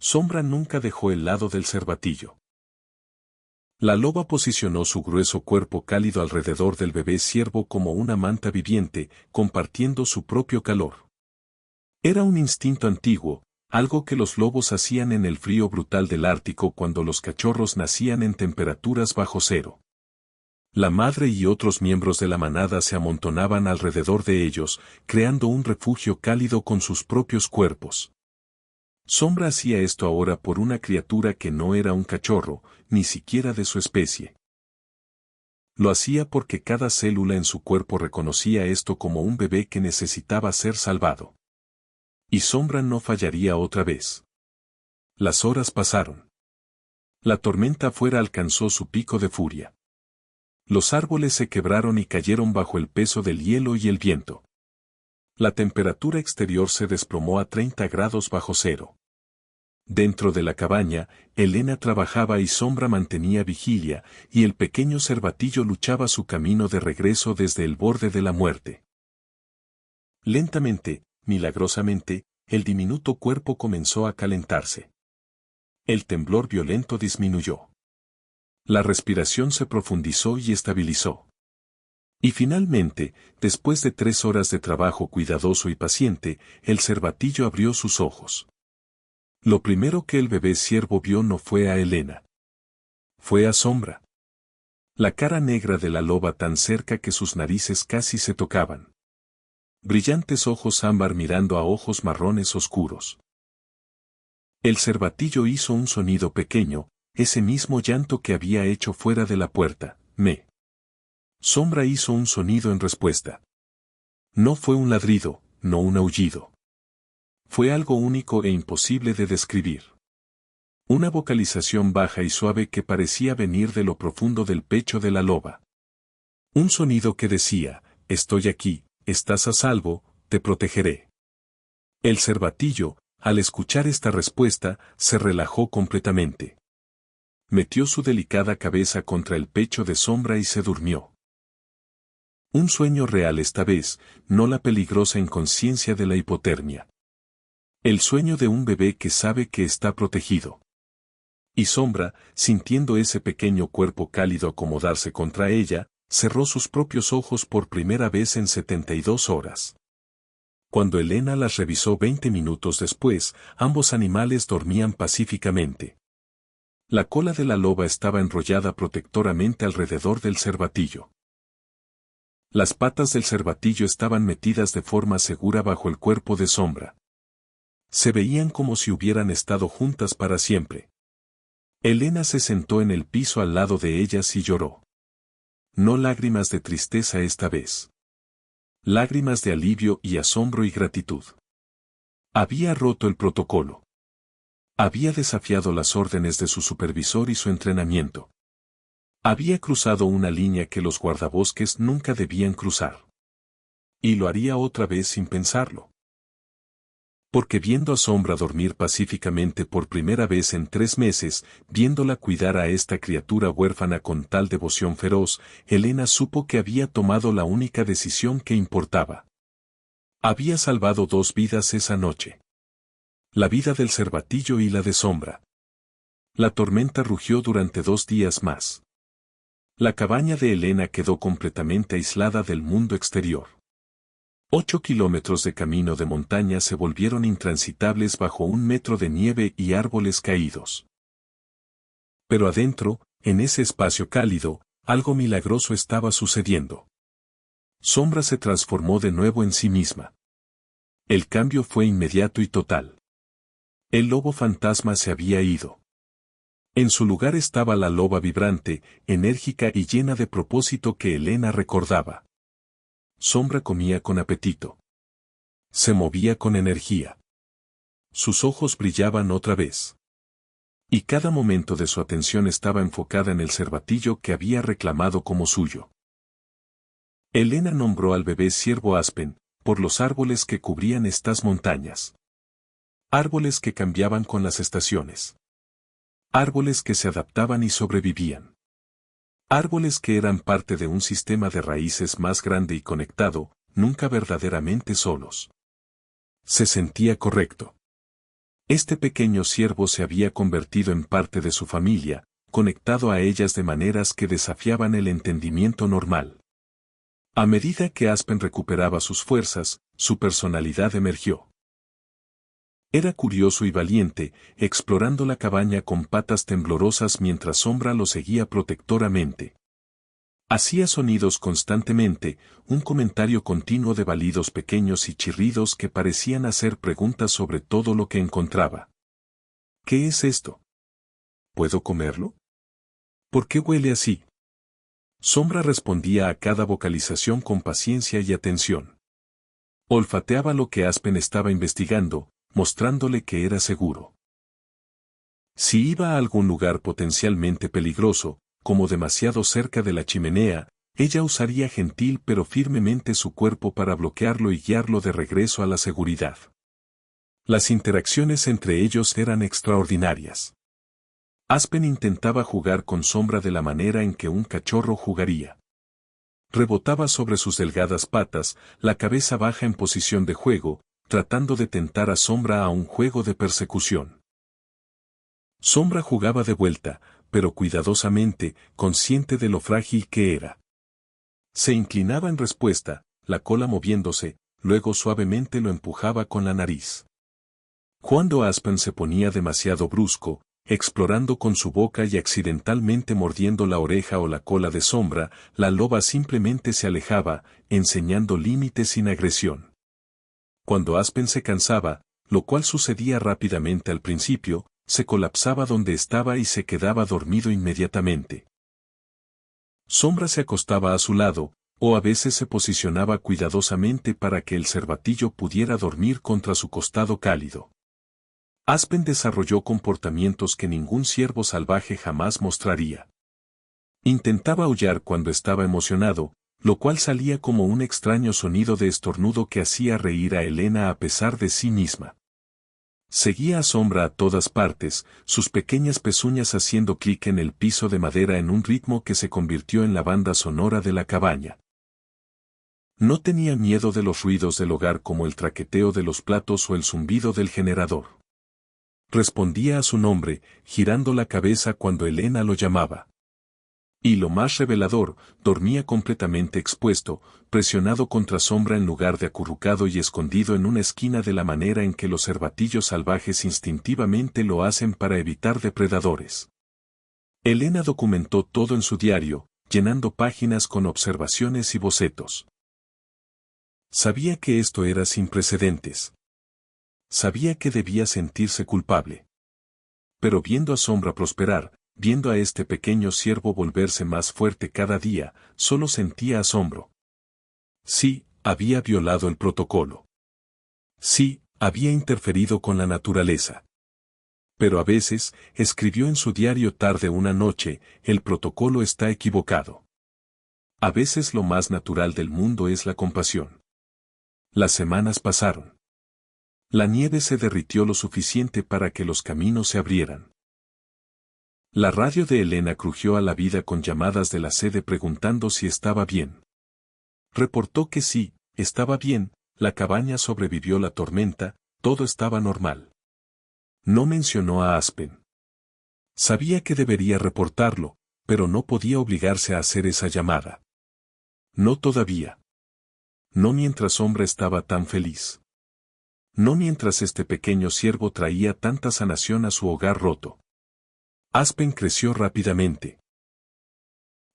Sombra nunca dejó el lado del cervatillo. La loba posicionó su grueso cuerpo cálido alrededor del bebé ciervo como una manta viviente, compartiendo su propio calor. Era un instinto antiguo, algo que los lobos hacían en el frío brutal del Ártico cuando los cachorros nacían en temperaturas bajo cero. La madre y otros miembros de la manada se amontonaban alrededor de ellos, creando un refugio cálido con sus propios cuerpos. Sombra hacía esto ahora por una criatura que no era un cachorro, ni siquiera de su especie. Lo hacía porque cada célula en su cuerpo reconocía esto como un bebé que necesitaba ser salvado. Y Sombra no fallaría otra vez. Las horas pasaron. La tormenta afuera alcanzó su pico de furia. Los árboles se quebraron y cayeron bajo el peso del hielo y el viento. La temperatura exterior se desplomó a 30 grados bajo cero. Dentro de la cabaña, Elena trabajaba y Sombra mantenía vigilia, y el pequeño cervatillo luchaba su camino de regreso desde el borde de la muerte. Lentamente, milagrosamente, el diminuto cuerpo comenzó a calentarse. El temblor violento disminuyó. La respiración se profundizó y estabilizó. Y finalmente, después de 3 horas de trabajo cuidadoso y paciente, el cervatillo abrió sus ojos. Lo primero que el bebé ciervo vio no fue a Elena. Fue a Sombra. La cara negra de la loba tan cerca que sus narices casi se tocaban. Brillantes ojos ámbar mirando a ojos marrones oscuros. El cervatillo hizo un sonido pequeño, ese mismo llanto que había hecho fuera de la puerta, me. Sombra hizo un sonido en respuesta. No fue un ladrido, no un aullido. Fue algo único e imposible de describir. Una vocalización baja y suave que parecía venir de lo profundo del pecho de la loba. Un sonido que decía, estoy aquí, estás a salvo, te protegeré. El cervatillo, al escuchar esta respuesta, se relajó completamente. Metió su delicada cabeza contra el pecho de Sombra y se durmió. Un sueño real esta vez, no la peligrosa inconsciencia de la hipotermia. El sueño de un bebé que sabe que está protegido. Y Sombra, sintiendo ese pequeño cuerpo cálido acomodarse contra ella, cerró sus propios ojos por primera vez en 72 horas. Cuando Elena las revisó 20 minutos después, ambos animales dormían pacíficamente. La cola de la loba estaba enrollada protectoramente alrededor del cervatillo. Las patas del cervatillo estaban metidas de forma segura bajo el cuerpo de Sombra. Se veían como si hubieran estado juntas para siempre. Elena se sentó en el piso al lado de ellas y lloró. No lágrimas de tristeza esta vez. Lágrimas de alivio y asombro y gratitud. Había roto el protocolo. Había desafiado las órdenes de su supervisor y su entrenamiento. Había cruzado una línea que los guardabosques nunca debían cruzar. Y lo haría otra vez sin pensarlo. Porque viendo a Sombra dormir pacíficamente por primera vez en 3 meses, viéndola cuidar a esta criatura huérfana con tal devoción feroz, Elena supo que había tomado la única decisión que importaba. Había salvado 2 vidas esa noche. La vida del cervatillo y la de Sombra. La tormenta rugió durante 2 días más. La cabaña de Elena quedó completamente aislada del mundo exterior. 8 kilómetros de camino de montaña se volvieron intransitables bajo 1 metro de nieve y árboles caídos. Pero adentro, en ese espacio cálido, algo milagroso estaba sucediendo. Sombra se transformó de nuevo en sí misma. El cambio fue inmediato y total. El lobo fantasma se había ido. En su lugar estaba la loba vibrante, enérgica y llena de propósito que Elena recordaba. Sombra comía con apetito. Se movía con energía. Sus ojos brillaban otra vez. Y cada momento de su atención estaba enfocada en el cervatillo que había reclamado como suyo. Elena nombró al bebé ciervo Aspen, por los árboles que cubrían estas montañas. Árboles que cambiaban con las estaciones. Árboles que se adaptaban y sobrevivían. Árboles que eran parte de un sistema de raíces más grande y conectado, nunca verdaderamente solos. Se sentía correcto. Este pequeño ciervo se había convertido en parte de su familia, conectado a ellas de maneras que desafiaban el entendimiento normal. A medida que Aspen recuperaba sus fuerzas, su personalidad emergió. Era curioso y valiente, explorando la cabaña con patas temblorosas mientras Sombra lo seguía protectoramente. Hacía sonidos constantemente, un comentario continuo de balidos pequeños y chirridos que parecían hacer preguntas sobre todo lo que encontraba. ¿Qué es esto? ¿Puedo comerlo? ¿Por qué huele así? Sombra respondía a cada vocalización con paciencia y atención. Olfateaba lo que Aspen estaba investigando, mostrándole que era seguro. Si iba a algún lugar potencialmente peligroso, como demasiado cerca de la chimenea, ella usaría gentil pero firmemente su cuerpo para bloquearlo y guiarlo de regreso a la seguridad. Las interacciones entre ellos eran extraordinarias. Aspen intentaba jugar con Sombra de la manera en que un cachorro jugaría. Rebotaba sobre sus delgadas patas, la cabeza baja en posición de juego, tratando de tentar a Sombra a un juego de persecución. Sombra jugaba de vuelta, pero cuidadosamente, consciente de lo frágil que era. Se inclinaba en respuesta, la cola moviéndose, luego suavemente lo empujaba con la nariz. Cuando Aspen se ponía demasiado brusco, explorando con su boca y accidentalmente mordiendo la oreja o la cola de Sombra, la loba simplemente se alejaba, enseñando límites sin agresión. Cuando Aspen se cansaba, lo cual sucedía rápidamente al principio, se colapsaba donde estaba y se quedaba dormido inmediatamente. Sombra se acostaba a su lado, o a veces se posicionaba cuidadosamente para que el cervatillo pudiera dormir contra su costado cálido. Aspen desarrolló comportamientos que ningún ciervo salvaje jamás mostraría. Intentaba aullar cuando estaba emocionado, lo cual salía como un extraño sonido de estornudo que hacía reír a Elena a pesar de sí misma. Seguía a Sombra a todas partes, sus pequeñas pezuñas haciendo clic en el piso de madera en un ritmo que se convirtió en la banda sonora de la cabaña. No tenía miedo de los ruidos del hogar como el traqueteo de los platos o el zumbido del generador. Respondía a su nombre, girando la cabeza cuando Elena lo llamaba. Y lo más revelador, dormía completamente expuesto, presionado contra Sombra en lugar de acurrucado y escondido en una esquina de la manera en que los cervatillos salvajes instintivamente lo hacen para evitar depredadores. Elena documentó todo en su diario, llenando páginas con observaciones y bocetos. Sabía que esto era sin precedentes. Sabía que debía sentirse culpable. Pero viendo a Sombra prosperar, viendo a este pequeño ciervo volverse más fuerte cada día, solo sentía asombro. Sí, había violado el protocolo. Sí, había interferido con la naturaleza. Pero a veces, escribió en su diario tarde una noche, el protocolo está equivocado. A veces lo más natural del mundo es la compasión. Las semanas pasaron. La nieve se derritió lo suficiente para que los caminos se abrieran. La radio de Elena crujió a la vida con llamadas de la sede preguntando si estaba bien. Reportó que sí, estaba bien, la cabaña sobrevivió la tormenta, todo estaba normal. No mencionó a Aspen. Sabía que debería reportarlo, pero no podía obligarse a hacer esa llamada. No todavía. No mientras Sombra estaba tan feliz. No mientras este pequeño ciervo traía tanta sanación a su hogar roto. Aspen creció rápidamente.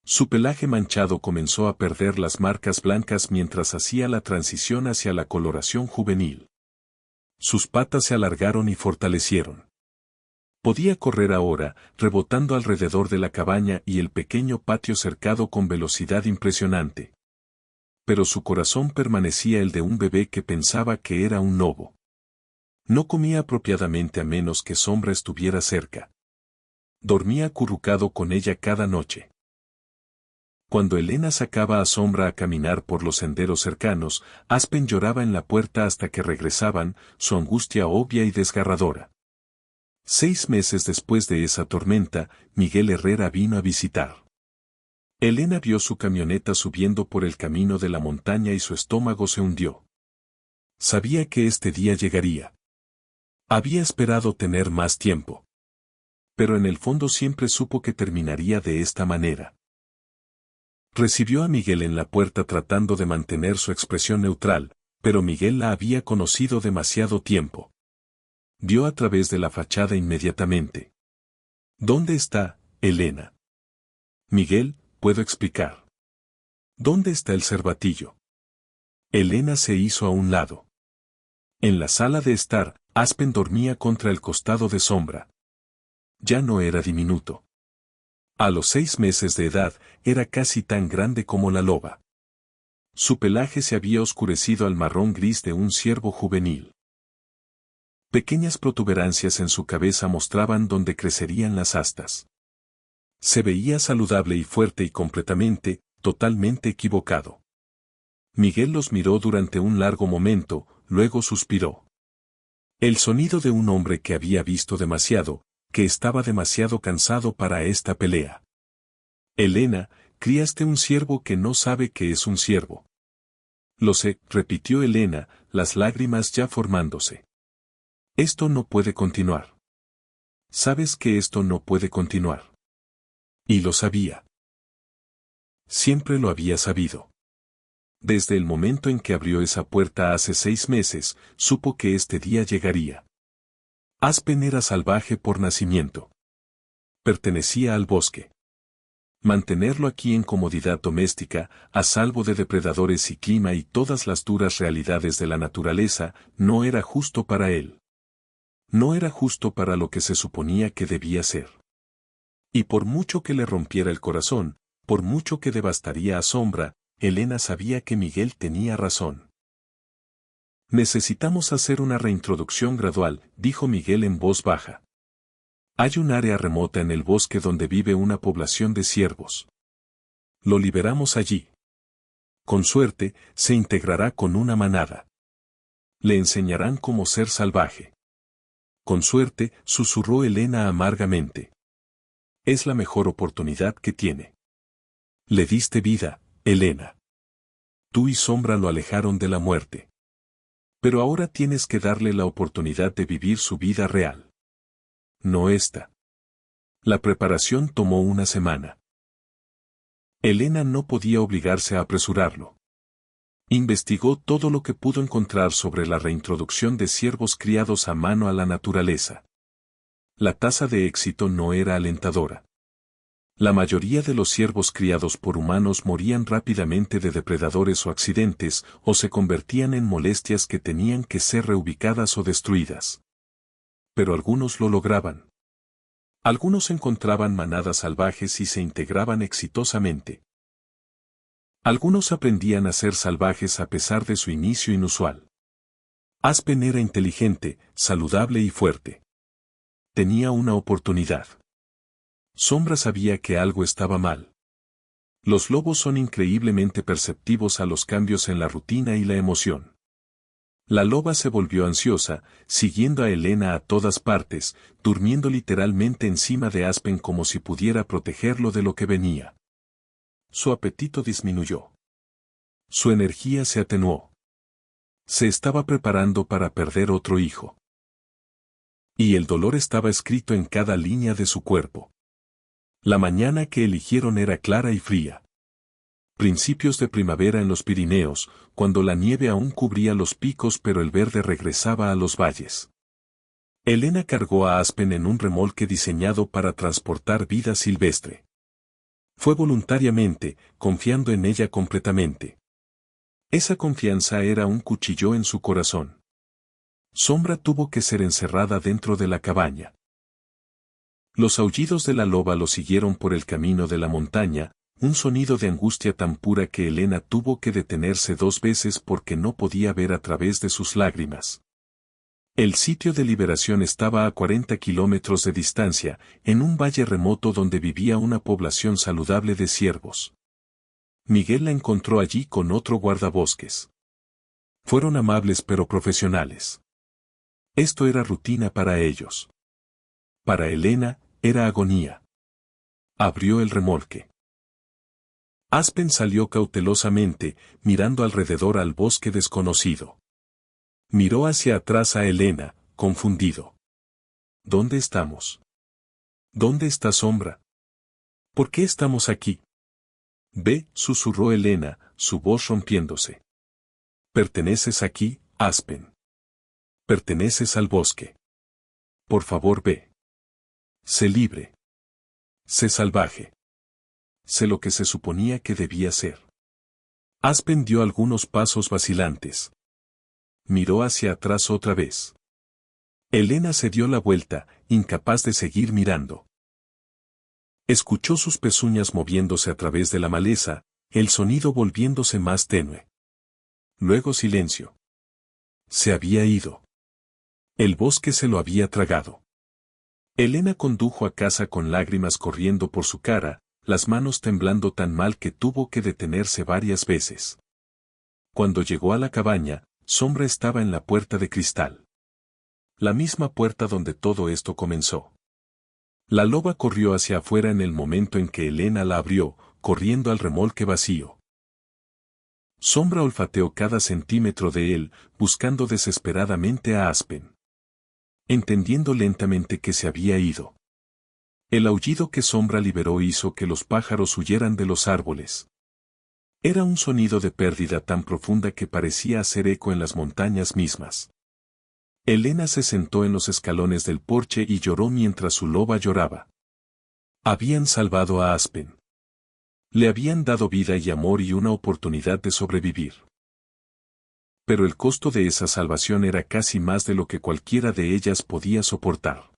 Su pelaje manchado comenzó a perder las marcas blancas mientras hacía la transición hacia la coloración juvenil. Sus patas se alargaron y fortalecieron. Podía correr ahora, rebotando alrededor de la cabaña y el pequeño patio cercado con velocidad impresionante. Pero su corazón permanecía el de un bebé que pensaba que era un lobo. No comía apropiadamente a menos que Sombra estuviera cerca. Dormía acurrucado con ella cada noche. Cuando Elena sacaba a Sombra a caminar por los senderos cercanos, Aspen lloraba en la puerta hasta que regresaban, su angustia obvia y desgarradora. 6 meses después de esa tormenta, Miguel Herrera vino a visitar. Elena vio su camioneta subiendo por el camino de la montaña y su estómago se hundió. Sabía que este día llegaría. Había esperado tener más tiempo. Pero en el fondo siempre supo que terminaría de esta manera. Recibió a Miguel en la puerta tratando de mantener su expresión neutral, pero Miguel la había conocido demasiado tiempo. Vio a través de la fachada inmediatamente. ¿Dónde está, Elena? Miguel, puedo explicar. ¿Dónde está el cervatillo? Elena se hizo a un lado. En la sala de estar, Aspen dormía contra el costado de Sombra. Ya no era diminuto. A los 6 meses de edad, era casi tan grande como la loba. Su pelaje se había oscurecido al marrón gris de un ciervo juvenil. Pequeñas protuberancias en su cabeza mostraban dónde crecerían las astas. Se veía saludable y fuerte y completamente, totalmente equivocado. Miguel los miró durante un largo momento, luego suspiró. El sonido de un hombre que había visto demasiado, que estaba demasiado cansado para esta pelea. Elena, criaste un ciervo que no sabe que es un ciervo. Lo sé, repitió Elena, las lágrimas ya formándose. Esto no puede continuar. Sabes que esto no puede continuar. Y lo sabía. Siempre lo había sabido. Desde el momento en que abrió esa puerta hace 6 meses, supo que este día llegaría. Aspen era salvaje por nacimiento. Pertenecía al bosque. Mantenerlo aquí en comodidad doméstica, a salvo de depredadores y clima y todas las duras realidades de la naturaleza, no era justo para él. No era justo para lo que se suponía que debía ser. Y por mucho que le rompiera el corazón, por mucho que devastaría a Sombra, Elena sabía que Miguel tenía razón. Necesitamos hacer una reintroducción gradual, dijo Miguel en voz baja. Hay un área remota en el bosque donde vive una población de ciervos. Lo liberamos allí. Con suerte, se integrará con una manada. Le enseñarán cómo ser salvaje. Con suerte, susurró Elena amargamente. Es la mejor oportunidad que tiene. Le diste vida, Elena. Tú y Sombra lo alejaron de la muerte. Pero ahora tienes que darle la oportunidad de vivir su vida real. No esta. La preparación tomó una semana. Elena no podía obligarse a apresurarlo. Investigó todo lo que pudo encontrar sobre la reintroducción de ciervos criados a mano a la naturaleza. La tasa de éxito no era alentadora. La mayoría de los ciervos criados por humanos morían rápidamente de depredadores o accidentes, o se convertían en molestias que tenían que ser reubicadas o destruidas. Pero algunos lo lograban. Algunos encontraban manadas salvajes y se integraban exitosamente. Algunos aprendían a ser salvajes a pesar de su inicio inusual. Aspen era inteligente, saludable y fuerte. Tenía una oportunidad. Sombra sabía que algo estaba mal. Los lobos son increíblemente perceptivos a los cambios en la rutina y la emoción. La loba se volvió ansiosa, siguiendo a Elena a todas partes, durmiendo literalmente encima de Aspen como si pudiera protegerlo de lo que venía. Su apetito disminuyó. Su energía se atenuó. Se estaba preparando para perder otro hijo. Y el dolor estaba escrito en cada línea de su cuerpo. La mañana que eligieron era clara y fría. Principios de primavera en los Pirineos, cuando la nieve aún cubría los picos pero el verde regresaba a los valles. Elena cargó a Aspen en un remolque diseñado para transportar vida silvestre. Fue voluntariamente, confiando en ella completamente. Esa confianza era un cuchillo en su corazón. Sombra tuvo que ser encerrada dentro de la cabaña. Los aullidos de la loba lo siguieron por el camino de la montaña, un sonido de angustia tan pura que Elena tuvo que detenerse 2 veces porque no podía ver a través de sus lágrimas. El sitio de liberación estaba a 40 kilómetros de distancia, en un valle remoto donde vivía una población saludable de ciervos. Miguel la encontró allí con otro guardabosques. Fueron amables pero profesionales. Esto era rutina para ellos. Para Elena, era agonía. Abrió el remolque. Aspen salió cautelosamente, mirando alrededor al bosque desconocido. Miró hacia atrás a Elena, confundido. ¿Dónde estamos? ¿Dónde está Sombra? ¿Por qué estamos aquí? Ve, susurró Elena, su voz rompiéndose. Perteneces aquí, Aspen. Perteneces al bosque. Por favor, ve. Sé libre. Sé salvaje. Sé lo que se suponía que debía ser. Aspen dio algunos pasos vacilantes. Miró hacia atrás otra vez. Elena se dio la vuelta, incapaz de seguir mirando. Escuchó sus pezuñas moviéndose a través de la maleza, el sonido volviéndose más tenue. Luego silencio. Se había ido. El bosque se lo había tragado. Elena condujo a casa con lágrimas corriendo por su cara, las manos temblando tan mal que tuvo que detenerse varias veces. Cuando llegó a la cabaña, Sombra estaba en la puerta de cristal. La misma puerta donde todo esto comenzó. La loba corrió hacia afuera en el momento en que Elena la abrió, corriendo al remolque vacío. Sombra olfateó cada centímetro de él, buscando desesperadamente a Aspen. Entendiendo lentamente que se había ido. El aullido que Sombra liberó hizo que los pájaros huyeran de los árboles. Era un sonido de pérdida tan profunda que parecía hacer eco en las montañas mismas. Elena se sentó en los escalones del porche y lloró mientras su loba lloraba. Habían salvado a Aspen. Le habían dado vida y amor y una oportunidad de sobrevivir. Pero el costo de esa salvación era casi más de lo que cualquiera de ellas podía soportar.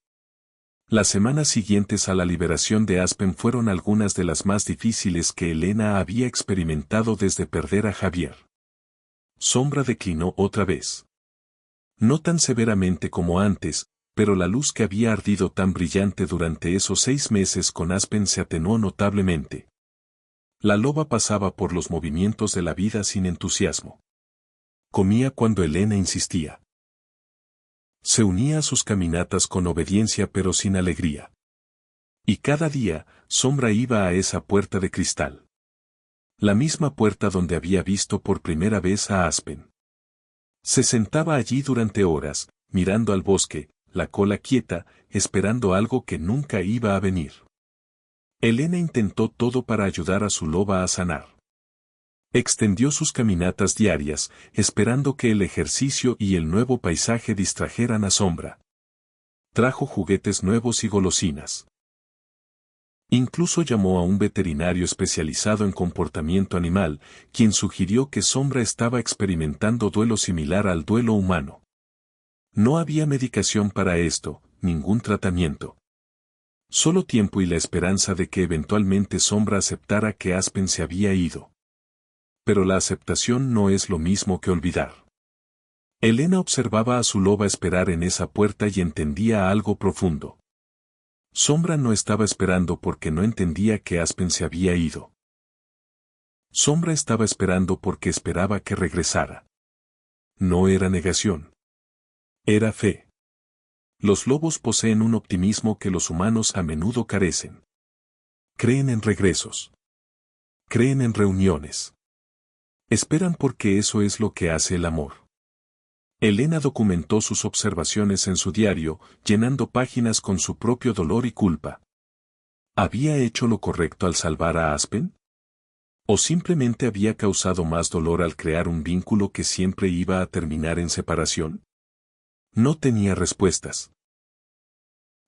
Las semanas siguientes a la liberación de Aspen fueron algunas de las más difíciles que Elena había experimentado desde perder a Javier. Sombra declinó otra vez. No tan severamente como antes, pero la luz que había ardido tan brillante durante esos 6 meses con Aspen se atenuó notablemente. La loba pasaba por los movimientos de la vida sin entusiasmo. Comía cuando Elena insistía. Se unía a sus caminatas con obediencia pero sin alegría. Y cada día, Sombra iba a esa puerta de cristal. La misma puerta donde había visto por primera vez a Aspen. Se sentaba allí durante horas, mirando al bosque, la cola quieta, esperando algo que nunca iba a venir. Elena intentó todo para ayudar a su loba a sanar. Extendió sus caminatas diarias, esperando que el ejercicio y el nuevo paisaje distrajeran a Sombra. Trajo juguetes nuevos y golosinas. Incluso llamó a un veterinario especializado en comportamiento animal, quien sugirió que Sombra estaba experimentando duelo similar al duelo humano. No había medicación para esto, ningún tratamiento. Solo tiempo y la esperanza de que eventualmente Sombra aceptara que Aspen se había ido. Pero la aceptación no es lo mismo que olvidar. Elena observaba a su loba esperar en esa puerta y entendía algo profundo. Sombra no estaba esperando porque no entendía que Aspen se había ido. Sombra estaba esperando porque esperaba que regresara. No era negación. Era fe. Los lobos poseen un optimismo que los humanos a menudo carecen. Creen en regresos. Creen en reuniones. Esperan porque eso es lo que hace el amor. Elena documentó sus observaciones en su diario, llenando páginas con su propio dolor y culpa. ¿Había hecho lo correcto al salvar a Aspen? ¿O simplemente había causado más dolor al crear un vínculo que siempre iba a terminar en separación? No tenía respuestas.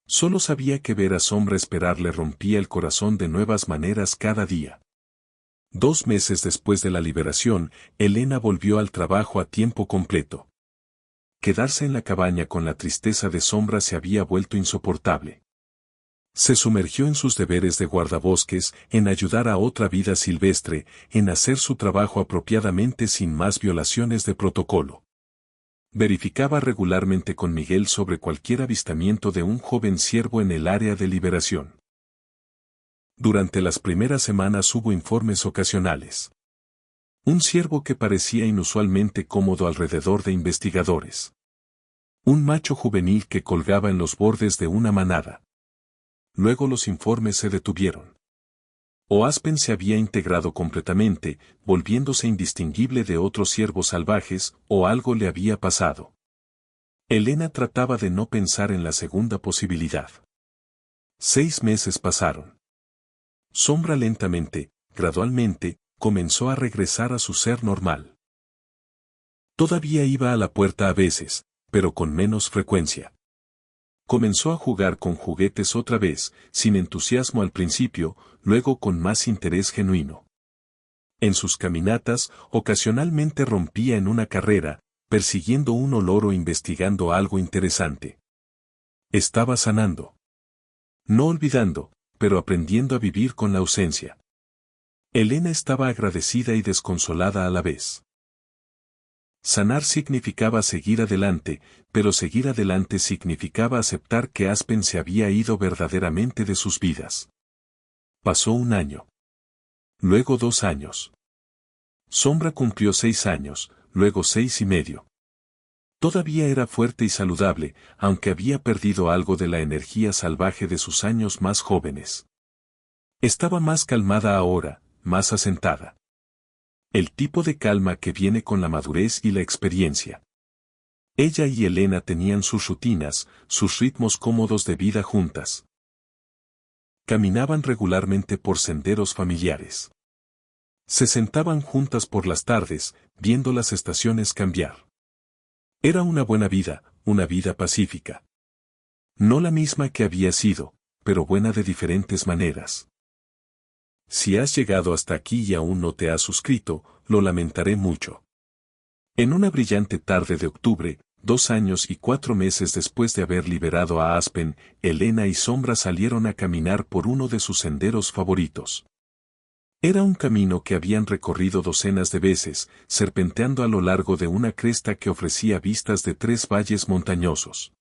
Solo sabía que ver a Sombra esperar le rompía el corazón de nuevas maneras cada día. 2 meses después de la liberación, Elena volvió al trabajo a tiempo completo. Quedarse en la cabaña con la tristeza de Sombra se había vuelto insoportable. Se sumergió en sus deberes de guardabosques, en ayudar a otra vida silvestre, en hacer su trabajo apropiadamente sin más violaciones de protocolo. Verificaba regularmente con Miguel sobre cualquier avistamiento de un joven ciervo en el área de liberación. Durante las primeras semanas hubo informes ocasionales. Un ciervo que parecía inusualmente cómodo alrededor de investigadores. Un macho juvenil que colgaba en los bordes de una manada. Luego los informes se detuvieron. O Aspen se había integrado completamente, volviéndose indistinguible de otros ciervos salvajes, o algo le había pasado. Elena trataba de no pensar en la segunda posibilidad. 6 meses pasaron. Sombra lentamente, gradualmente, comenzó a regresar a su ser normal. Todavía iba a la puerta a veces, pero con menos frecuencia. Comenzó a jugar con juguetes otra vez, sin entusiasmo al principio, luego con más interés genuino. En sus caminatas, ocasionalmente rompía en una carrera, persiguiendo un olor o investigando algo interesante. Estaba sanando. No olvidando, pero aprendiendo a vivir con la ausencia. Elena estaba agradecida y desconsolada a la vez. Sanar significaba seguir adelante, pero seguir adelante significaba aceptar que Aspen se había ido verdaderamente de sus vidas. Pasó 1 año. Luego 2 años. Sombra cumplió 6 años, luego 6 y medio. Todavía era fuerte y saludable, aunque había perdido algo de la energía salvaje de sus años más jóvenes. Estaba más calmada ahora, más asentada. El tipo de calma que viene con la madurez y la experiencia. Ella y Elena tenían sus rutinas, sus ritmos cómodos de vida juntas. Caminaban regularmente por senderos familiares. Se sentaban juntas por las tardes, viendo las estaciones cambiar. Era una buena vida, una vida pacífica. No la misma que había sido, pero buena de diferentes maneras. Si has llegado hasta aquí y aún no te has suscrito, lo lamentaré mucho. En una brillante tarde de octubre, 2 años y 4 meses después de haber liberado a Aspen, Elena y Sombra salieron a caminar por uno de sus senderos favoritos. Era un camino que habían recorrido docenas de veces, serpenteando a lo largo de una cresta que ofrecía vistas de 3 valles montañosos.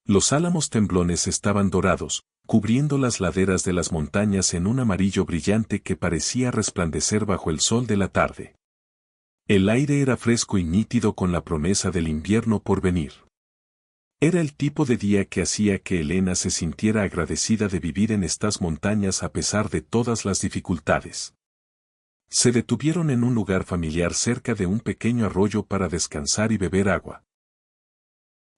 Los álamos temblones estaban dorados, cubriendo las laderas de las montañas en un amarillo brillante que parecía resplandecer bajo el sol de la tarde. El aire era fresco y nítido con la promesa del invierno por venir. Era el tipo de día que hacía que Elena se sintiera agradecida de vivir en estas montañas a pesar de todas las dificultades. Se detuvieron en un lugar familiar cerca de un pequeño arroyo para descansar y beber agua.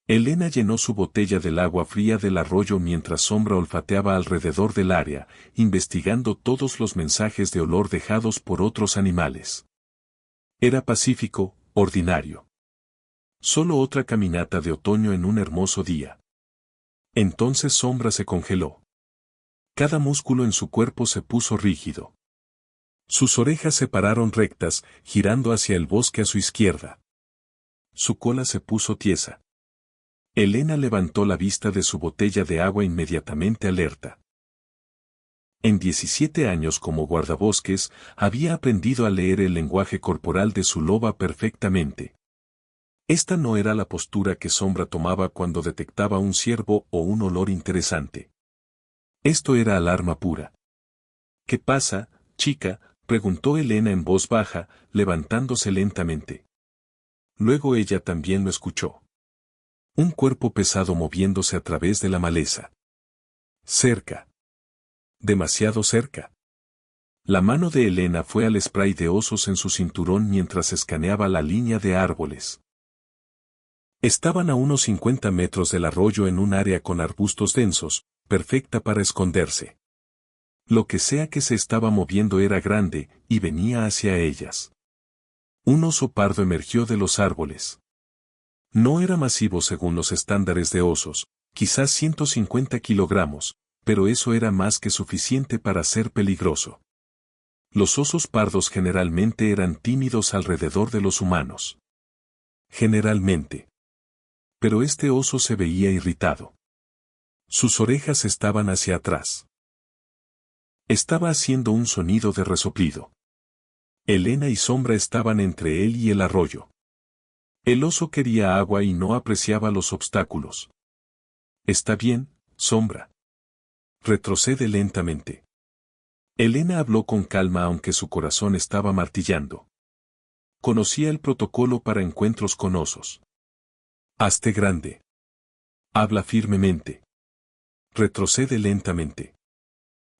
Elena llenó su botella del agua fría del arroyo mientras Sombra olfateaba alrededor del área, investigando todos los mensajes de olor dejados por otros animales. Era pacífico, ordinario. Solo otra caminata de otoño en un hermoso día. Entonces Sombra se congeló. Cada músculo en su cuerpo se puso rígido. Sus orejas se pararon rectas, girando hacia el bosque a su izquierda. Su cola se puso tiesa. Elena levantó la vista de su botella de agua inmediatamente alerta. En 17 años como guardabosques, había aprendido a leer el lenguaje corporal de su loba perfectamente. Esta no era la postura que Sombra tomaba cuando detectaba un ciervo o un olor interesante. Esto era alarma pura. ¿Qué pasa, chica?, preguntó Elena en voz baja, levantándose lentamente. Luego ella también lo escuchó. Un cuerpo pesado moviéndose a través de la maleza. Cerca. Demasiado cerca. La mano de Elena fue al spray de osos en su cinturón mientras escaneaba la línea de árboles. Estaban a unos 50 metros del arroyo en un área con arbustos densos, perfecta para esconderse. Lo que sea que se estaba moviendo era grande, y venía hacia ellas. Un oso pardo emergió de los árboles. No era masivo según los estándares de osos, quizás 150 kilogramos, pero eso era más que suficiente para ser peligroso. Los osos pardos generalmente eran tímidos alrededor de los humanos. Generalmente. Pero este oso se veía irritado. Sus orejas estaban hacia atrás. Estaba haciendo un sonido de resoplido. Elena y Sombra estaban entre él y el arroyo. El oso quería agua y no apreciaba los obstáculos. Está bien, Sombra. Retrocede lentamente. Elena habló con calma aunque su corazón estaba martillando. Conocía el protocolo para encuentros con osos. Hazte grande. Habla firmemente. Retrocede lentamente.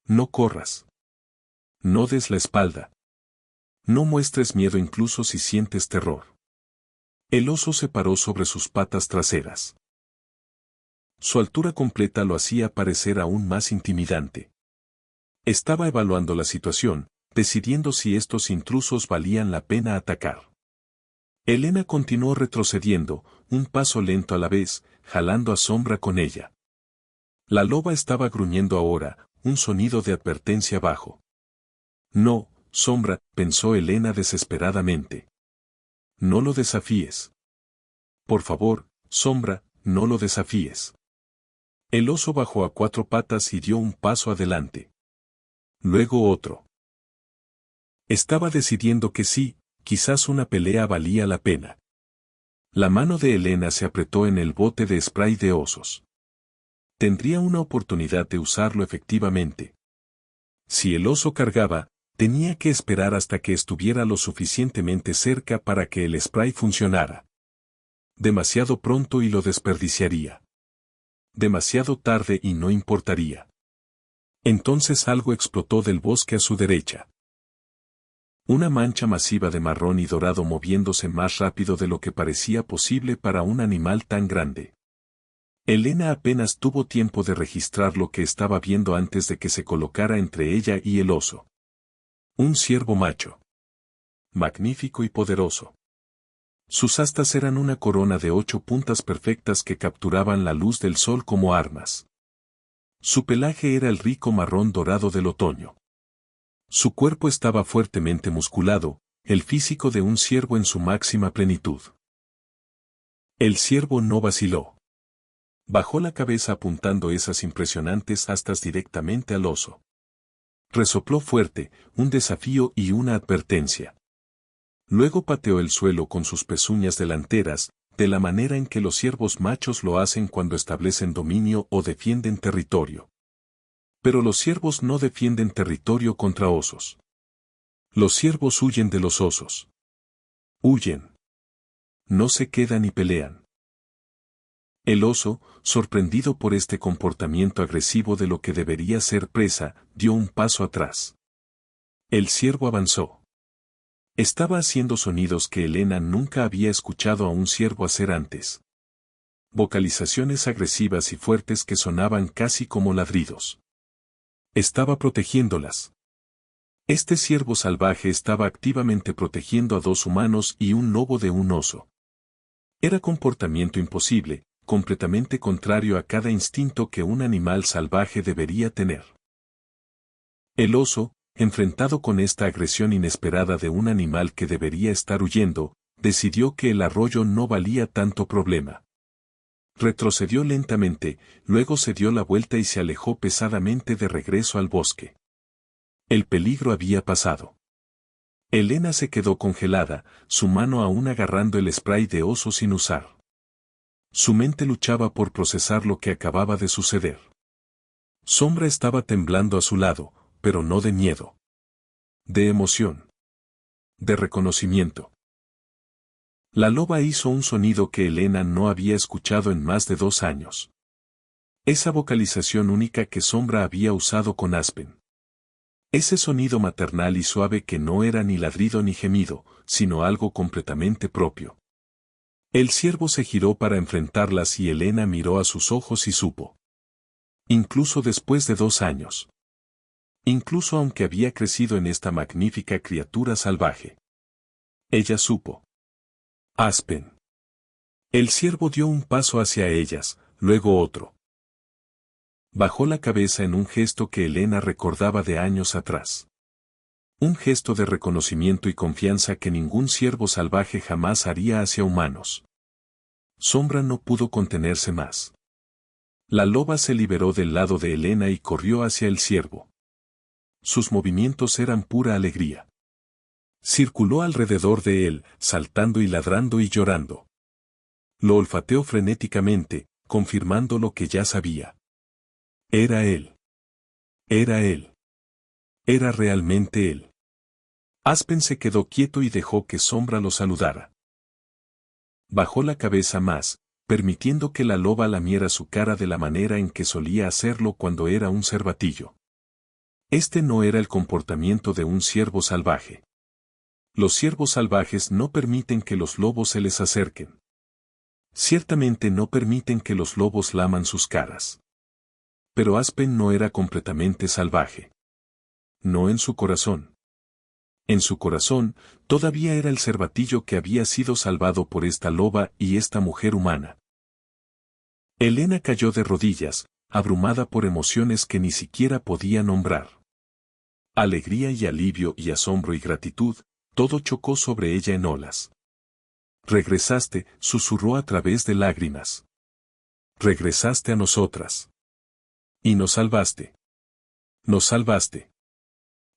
No corras. No des la espalda. No muestres miedo incluso si sientes terror. El oso se paró sobre sus patas traseras. Su altura completa lo hacía parecer aún más intimidante. Estaba evaluando la situación, decidiendo si estos intrusos valían la pena atacar. Elena continuó retrocediendo, un paso lento a la vez, jalando a Sombra con ella. La loba estaba gruñendo ahora, un sonido de advertencia bajo. No, Sombra, pensó Elena desesperadamente. No lo desafíes. Por favor, Sombra, no lo desafíes. El oso bajó a 4 patas y dio un paso adelante. Luego otro. Estaba decidiendo que sí, quizás una pelea valía la pena. La mano de Elena se apretó en el bote de spray de osos. Tendría una oportunidad de usarlo efectivamente. Si el oso cargaba, tenía que esperar hasta que estuviera lo suficientemente cerca para que el spray funcionara. Demasiado pronto y lo desperdiciaría. Demasiado tarde y no importaría. Entonces algo explotó del bosque a su derecha. Una mancha masiva de marrón y dorado moviéndose más rápido de lo que parecía posible para un animal tan grande. Elena apenas tuvo tiempo de registrar lo que estaba viendo antes de que se colocara entre ella y el oso. Un ciervo macho. Magnífico y poderoso. Sus astas eran una corona de 8 puntas perfectas que capturaban la luz del sol como armas. Su pelaje era el rico marrón dorado del otoño. Su cuerpo estaba fuertemente musculado, el físico de un ciervo en su máxima plenitud. El ciervo no vaciló. Bajó la cabeza apuntando esas impresionantes astas directamente al oso. Resopló fuerte, un desafío y una advertencia. Luego pateó el suelo con sus pezuñas delanteras, de la manera en que los ciervos machos lo hacen cuando establecen dominio o defienden territorio. Pero los ciervos no defienden territorio contra osos. Los ciervos huyen de los osos. Huyen. No se quedan y pelean. El oso, sorprendido por este comportamiento agresivo de lo que debería ser presa, dio un paso atrás. El ciervo avanzó. Estaba haciendo sonidos que Elena nunca había escuchado a un ciervo hacer antes. Vocalizaciones agresivas y fuertes que sonaban casi como ladridos. Estaba protegiéndolas. Este ciervo salvaje estaba activamente protegiendo a 2 humanos y un lobo de un oso. Era comportamiento imposible, completamente contrario a cada instinto que un animal salvaje debería tener. El oso, enfrentado con esta agresión inesperada de un animal que debería estar huyendo, decidió que el arroyo no valía tanto problema. Retrocedió lentamente, luego se dio la vuelta y se alejó pesadamente de regreso al bosque. El peligro había pasado. Elena se quedó congelada, su mano aún agarrando el spray de oso sin usar. Su mente luchaba por procesar lo que acababa de suceder. Sombra estaba temblando a su lado, pero no de miedo. De emoción. De reconocimiento. La loba hizo un sonido que Elena no había escuchado en más de 2 años. Esa vocalización única que Sombra había usado con Aspen. Ese sonido maternal y suave que no era ni ladrido ni gemido, sino algo completamente propio. El ciervo se giró para enfrentarlas y Elena miró a sus ojos y supo. Incluso después de 2 años. Incluso aunque había crecido en esta magnífica criatura salvaje. Ella supo. Aspen. El ciervo dio un paso hacia ellas, luego otro. Bajó la cabeza en un gesto que Elena recordaba de años atrás. Un gesto de reconocimiento y confianza que ningún ciervo salvaje jamás haría hacia humanos. Sombra no pudo contenerse más. La loba se liberó del lado de Elena y corrió hacia el ciervo. Sus movimientos eran pura alegría. Circuló alrededor de él, saltando y ladrando y llorando. Lo olfateó frenéticamente, confirmando lo que ya sabía. Era él. Era él. Era realmente él. Aspen se quedó quieto y dejó que Sombra lo saludara. Bajó la cabeza más, permitiendo que la loba lamiera su cara de la manera en que solía hacerlo cuando era un cervatillo. Este no era el comportamiento de un ciervo salvaje. Los ciervos salvajes no permiten que los lobos se les acerquen. Ciertamente no permiten que los lobos laman sus caras. Pero Aspen no era completamente salvaje. No en su corazón. En su corazón, todavía era el cervatillo que había sido salvado por esta loba y esta mujer humana. Elena cayó de rodillas, abrumada por emociones que ni siquiera podía nombrar. Alegría y alivio y asombro y gratitud, todo chocó sobre ella en olas. Regresaste, susurró a través de lágrimas. Regresaste a nosotras. Y nos salvaste. Nos salvaste.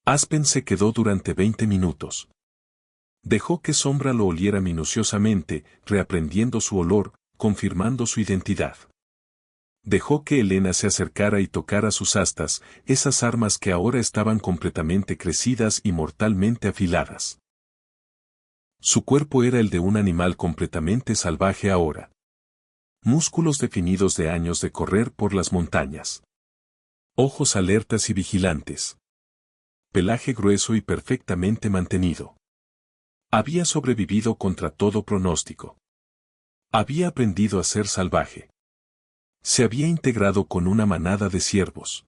Aspen se quedó durante 20 minutos. Dejó que Sombra lo oliera minuciosamente, reaprendiendo su olor, confirmando su identidad. Dejó que Elena se acercara y tocara sus astas, esas armas que ahora estaban completamente crecidas y mortalmente afiladas. Su cuerpo era el de un animal completamente salvaje ahora. Músculos definidos de años de correr por las montañas. Ojos alertas y vigilantes. Pelaje grueso y perfectamente mantenido. Había sobrevivido contra todo pronóstico. Había aprendido a ser salvaje. Se había integrado con una manada de ciervos.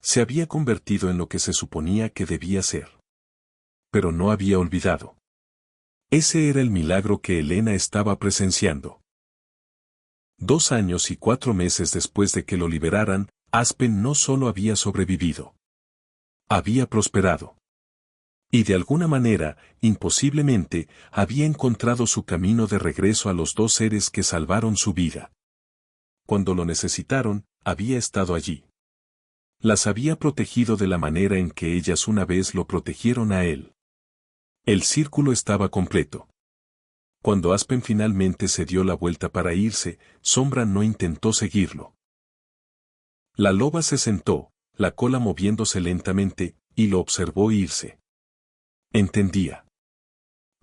Se había convertido en lo que se suponía que debía ser. Pero no había olvidado. Ese era el milagro que Elena estaba presenciando. 2 años y 4 meses después de que lo liberaran, Aspen no solo había sobrevivido. Había prosperado. Y de alguna manera, imposiblemente, había encontrado su camino de regreso a los 2 seres que salvaron su vida. Cuando lo necesitaron, había estado allí. Las había protegido de la manera en que ellas una vez lo protegieron a él. El círculo estaba completo. Cuando Aspen finalmente se dio la vuelta para irse, Sombra no intentó seguirlo. La loba se sentó, la cola moviéndose lentamente, y lo observó irse. Entendía.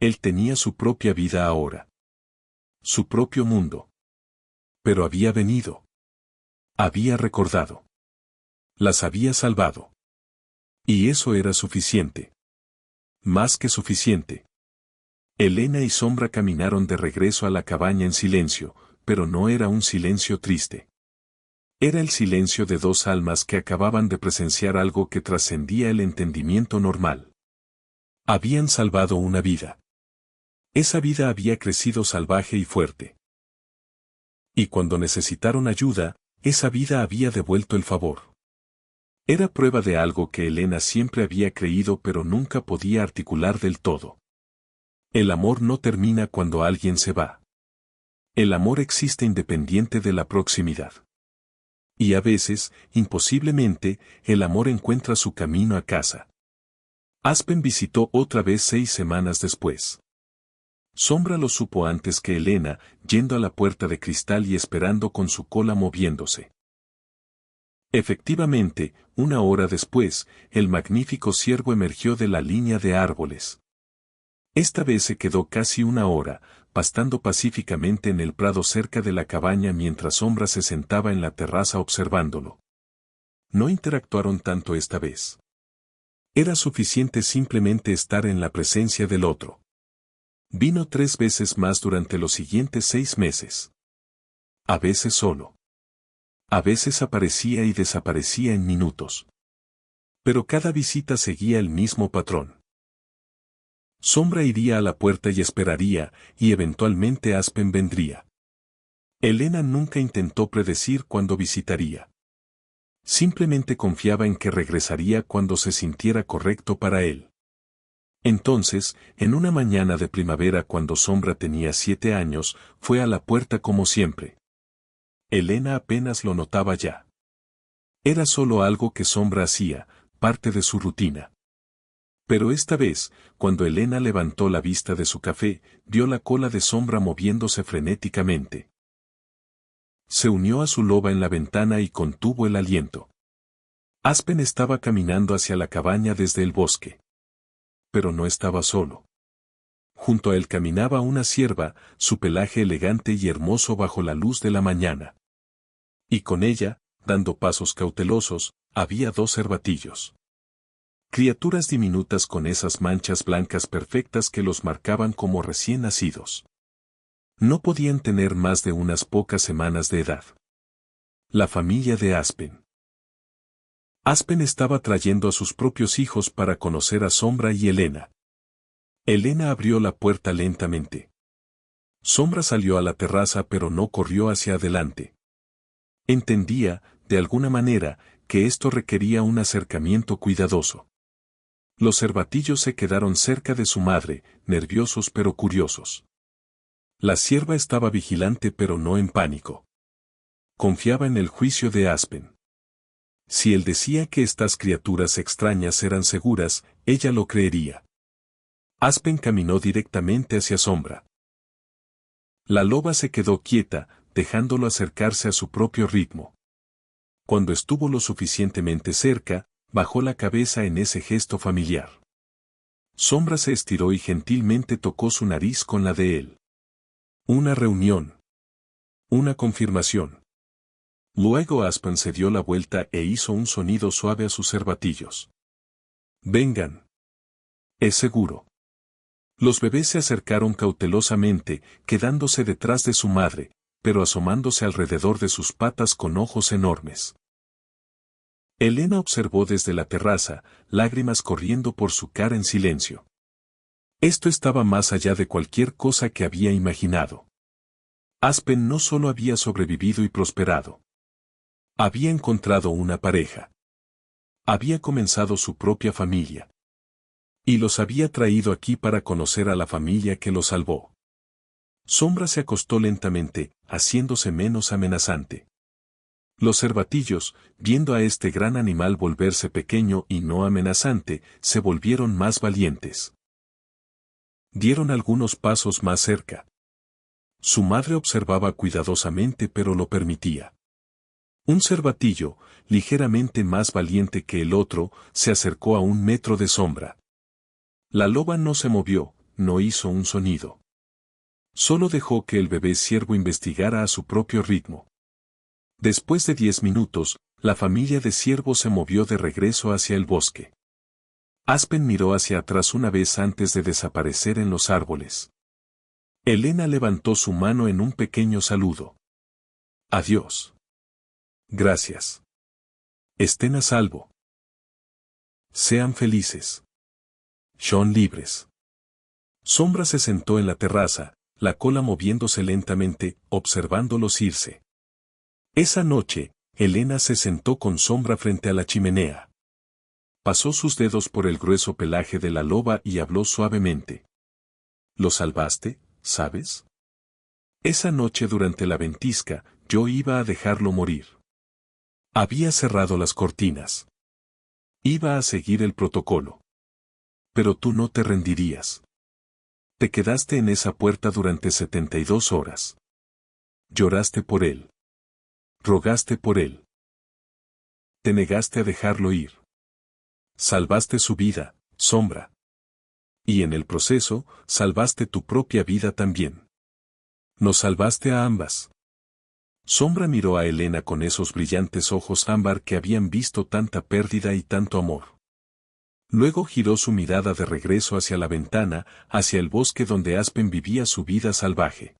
Él tenía su propia vida ahora. Su propio mundo. Pero había venido. Había recordado. Las había salvado. Y eso era suficiente. Más que suficiente. Elena y Sombra caminaron de regreso a la cabaña en silencio, pero no era un silencio triste. Era el silencio de 2 almas que acababan de presenciar algo que trascendía el entendimiento normal. Habían salvado una vida. Esa vida había crecido salvaje y fuerte. Y cuando necesitaron ayuda, esa vida había devuelto el favor. Era prueba de algo que Elena siempre había creído pero nunca podía articular del todo. El amor no termina cuando alguien se va. El amor existe independiente de la proximidad. Y a veces, imposiblemente, el amor encuentra su camino a casa. Aspen visitó otra vez 6 semanas después. Sombra lo supo antes que Elena, yendo a la puerta de cristal y esperando con su cola moviéndose. Efectivamente, 1 hora después, el magnífico ciervo emergió de la línea de árboles. Esta vez se quedó casi 1 hora, pastando pacíficamente en el prado cerca de la cabaña mientras Sombra se sentaba en la terraza observándolo. No interactuaron tanto esta vez. Era suficiente simplemente estar en la presencia del otro. Vino 3 veces más durante los siguientes 6 meses. A veces solo. A veces aparecía y desaparecía en minutos. Pero cada visita seguía el mismo patrón. Sombra iría a la puerta y esperaría, y eventualmente Aspen vendría. Elena nunca intentó predecir cuándo visitaría. Simplemente confiaba en que regresaría cuando se sintiera correcto para él. Entonces, en una mañana de primavera cuando Sombra tenía 7 años, fue a la puerta como siempre. Elena apenas lo notaba ya. Era solo algo que Sombra hacía, parte de su rutina. Pero esta vez, cuando Elena levantó la vista de su café, vio la cola de Sombra moviéndose frenéticamente. Se unió a su loba en la ventana y contuvo el aliento. Aspen estaba caminando hacia la cabaña desde el bosque. Pero no estaba solo. Junto a él caminaba una cierva, su pelaje elegante y hermoso bajo la luz de la mañana. Y con ella, dando pasos cautelosos, había 2 cervatillos. Criaturas diminutas con esas manchas blancas perfectas que los marcaban como recién nacidos. No podían tener más de unas pocas semanas de edad. La familia de Aspen. Aspen estaba trayendo a sus propios hijos para conocer a Sombra y Elena. Elena abrió la puerta lentamente. Sombra salió a la terraza pero no corrió hacia adelante. Entendía, de alguna manera, que esto requería un acercamiento cuidadoso. Los cervatillos se quedaron cerca de su madre, nerviosos pero curiosos. La sierva estaba vigilante pero no en pánico. Confiaba en el juicio de Aspen. Si él decía que estas criaturas extrañas eran seguras, ella lo creería. Aspen caminó directamente hacia Sombra. La loba se quedó quieta, dejándolo acercarse a su propio ritmo. Cuando estuvo lo suficientemente cerca, bajó la cabeza en ese gesto familiar. Sombra se estiró y gentilmente tocó su nariz con la de él. Una reunión. Una confirmación. Luego Aspen se dio la vuelta e hizo un sonido suave a sus cervatillos. Vengan. Es seguro. Los bebés se acercaron cautelosamente, quedándose detrás de su madre, pero asomándose alrededor de sus patas con ojos enormes. Elena observó desde la terraza, lágrimas corriendo por su cara en silencio. Esto estaba más allá de cualquier cosa que había imaginado. Aspen no solo había sobrevivido y prosperado. Había encontrado una pareja. Había comenzado su propia familia. Y los había traído aquí para conocer a la familia que los salvó. Sombra se acostó lentamente, haciéndose menos amenazante. Los cervatillos, viendo a este gran animal volverse pequeño y no amenazante, se volvieron más valientes. Dieron algunos pasos más cerca. Su madre observaba cuidadosamente pero lo permitía. Un cervatillo, ligeramente más valiente que el otro, se acercó a 1 metro de Sombra. La loba no se movió, no hizo un sonido. Solo dejó que el bebé ciervo investigara a su propio ritmo. Después de 10 minutos, la familia de ciervos se movió de regreso hacia el bosque. Aspen miró hacia atrás una vez antes de desaparecer en los árboles. Elena levantó su mano en un pequeño saludo. Adiós. Gracias. Estén a salvo. Sean felices. Son libres. Sombra se sentó en la terraza, la cola moviéndose lentamente, observándolos irse. Esa noche, Elena se sentó con Sombra frente a la chimenea. Pasó sus dedos por el grueso pelaje de la loba y habló suavemente. ¿Lo salvaste, sabes? Esa noche durante la ventisca, yo iba a dejarlo morir. Había cerrado las cortinas. Iba a seguir el protocolo. Pero tú no te rendirías. Te quedaste en esa puerta durante 72 horas. Lloraste por él. Rogaste por él. Te negaste a dejarlo ir. Salvaste su vida, Sombra. Y en el proceso, salvaste tu propia vida también. Nos salvaste a ambas. Sombra miró a Elena con esos brillantes ojos ámbar que habían visto tanta pérdida y tanto amor. Luego giró su mirada de regreso hacia la ventana, hacia el bosque donde Aspen vivía su vida salvaje.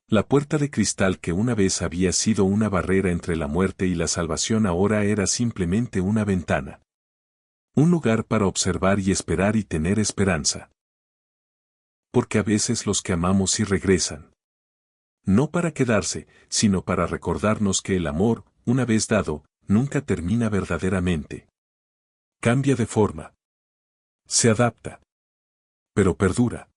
La puerta de cristal que una vez había sido una barrera entre la muerte y la salvación ahora era simplemente una ventana. Un lugar para observar y esperar y tener esperanza. Porque a veces los que amamos sí regresan. No para quedarse, sino para recordarnos que el amor, una vez dado, nunca termina verdaderamente. Cambia de forma. Se adapta. Pero perdura.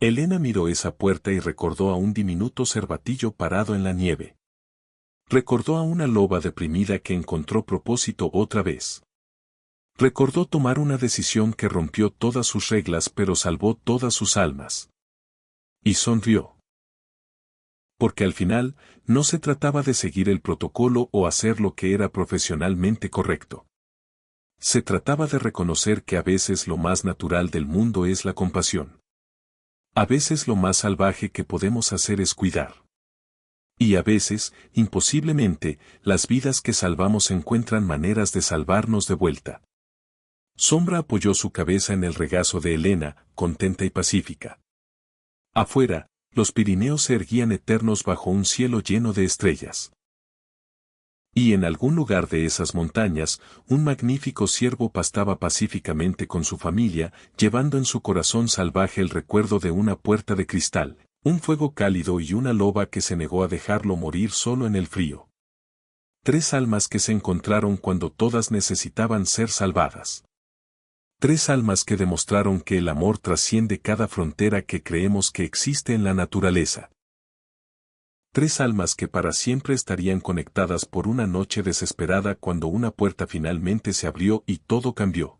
Elena miró esa puerta y recordó a un diminuto cervatillo parado en la nieve. Recordó a una loba deprimida que encontró propósito otra vez. Recordó tomar una decisión que rompió todas sus reglas pero salvó todas sus almas. Y sonrió. Porque al final, no se trataba de seguir el protocolo o hacer lo que era profesionalmente correcto. Se trataba de reconocer que a veces lo más natural del mundo es la compasión. A veces lo más salvaje que podemos hacer es cuidar. Y a veces, imposiblemente, las vidas que salvamos encuentran maneras de salvarnos de vuelta. Sombra apoyó su cabeza en el regazo de Helena, contenta y pacífica. Afuera, los Pirineos se erguían eternos bajo un cielo lleno de estrellas. Y en algún lugar de esas montañas, un magnífico ciervo pastaba pacíficamente con su familia, llevando en su corazón salvaje el recuerdo de una puerta de cristal, un fuego cálido y una loba que se negó a dejarlo morir solo en el frío. Tres almas que se encontraron cuando todas necesitaban ser salvadas. Tres almas que demostraron que el amor trasciende cada frontera que creemos que existe en la naturaleza. Tres almas que para siempre estarían conectadas por una noche desesperada cuando una puerta finalmente se abrió y todo cambió.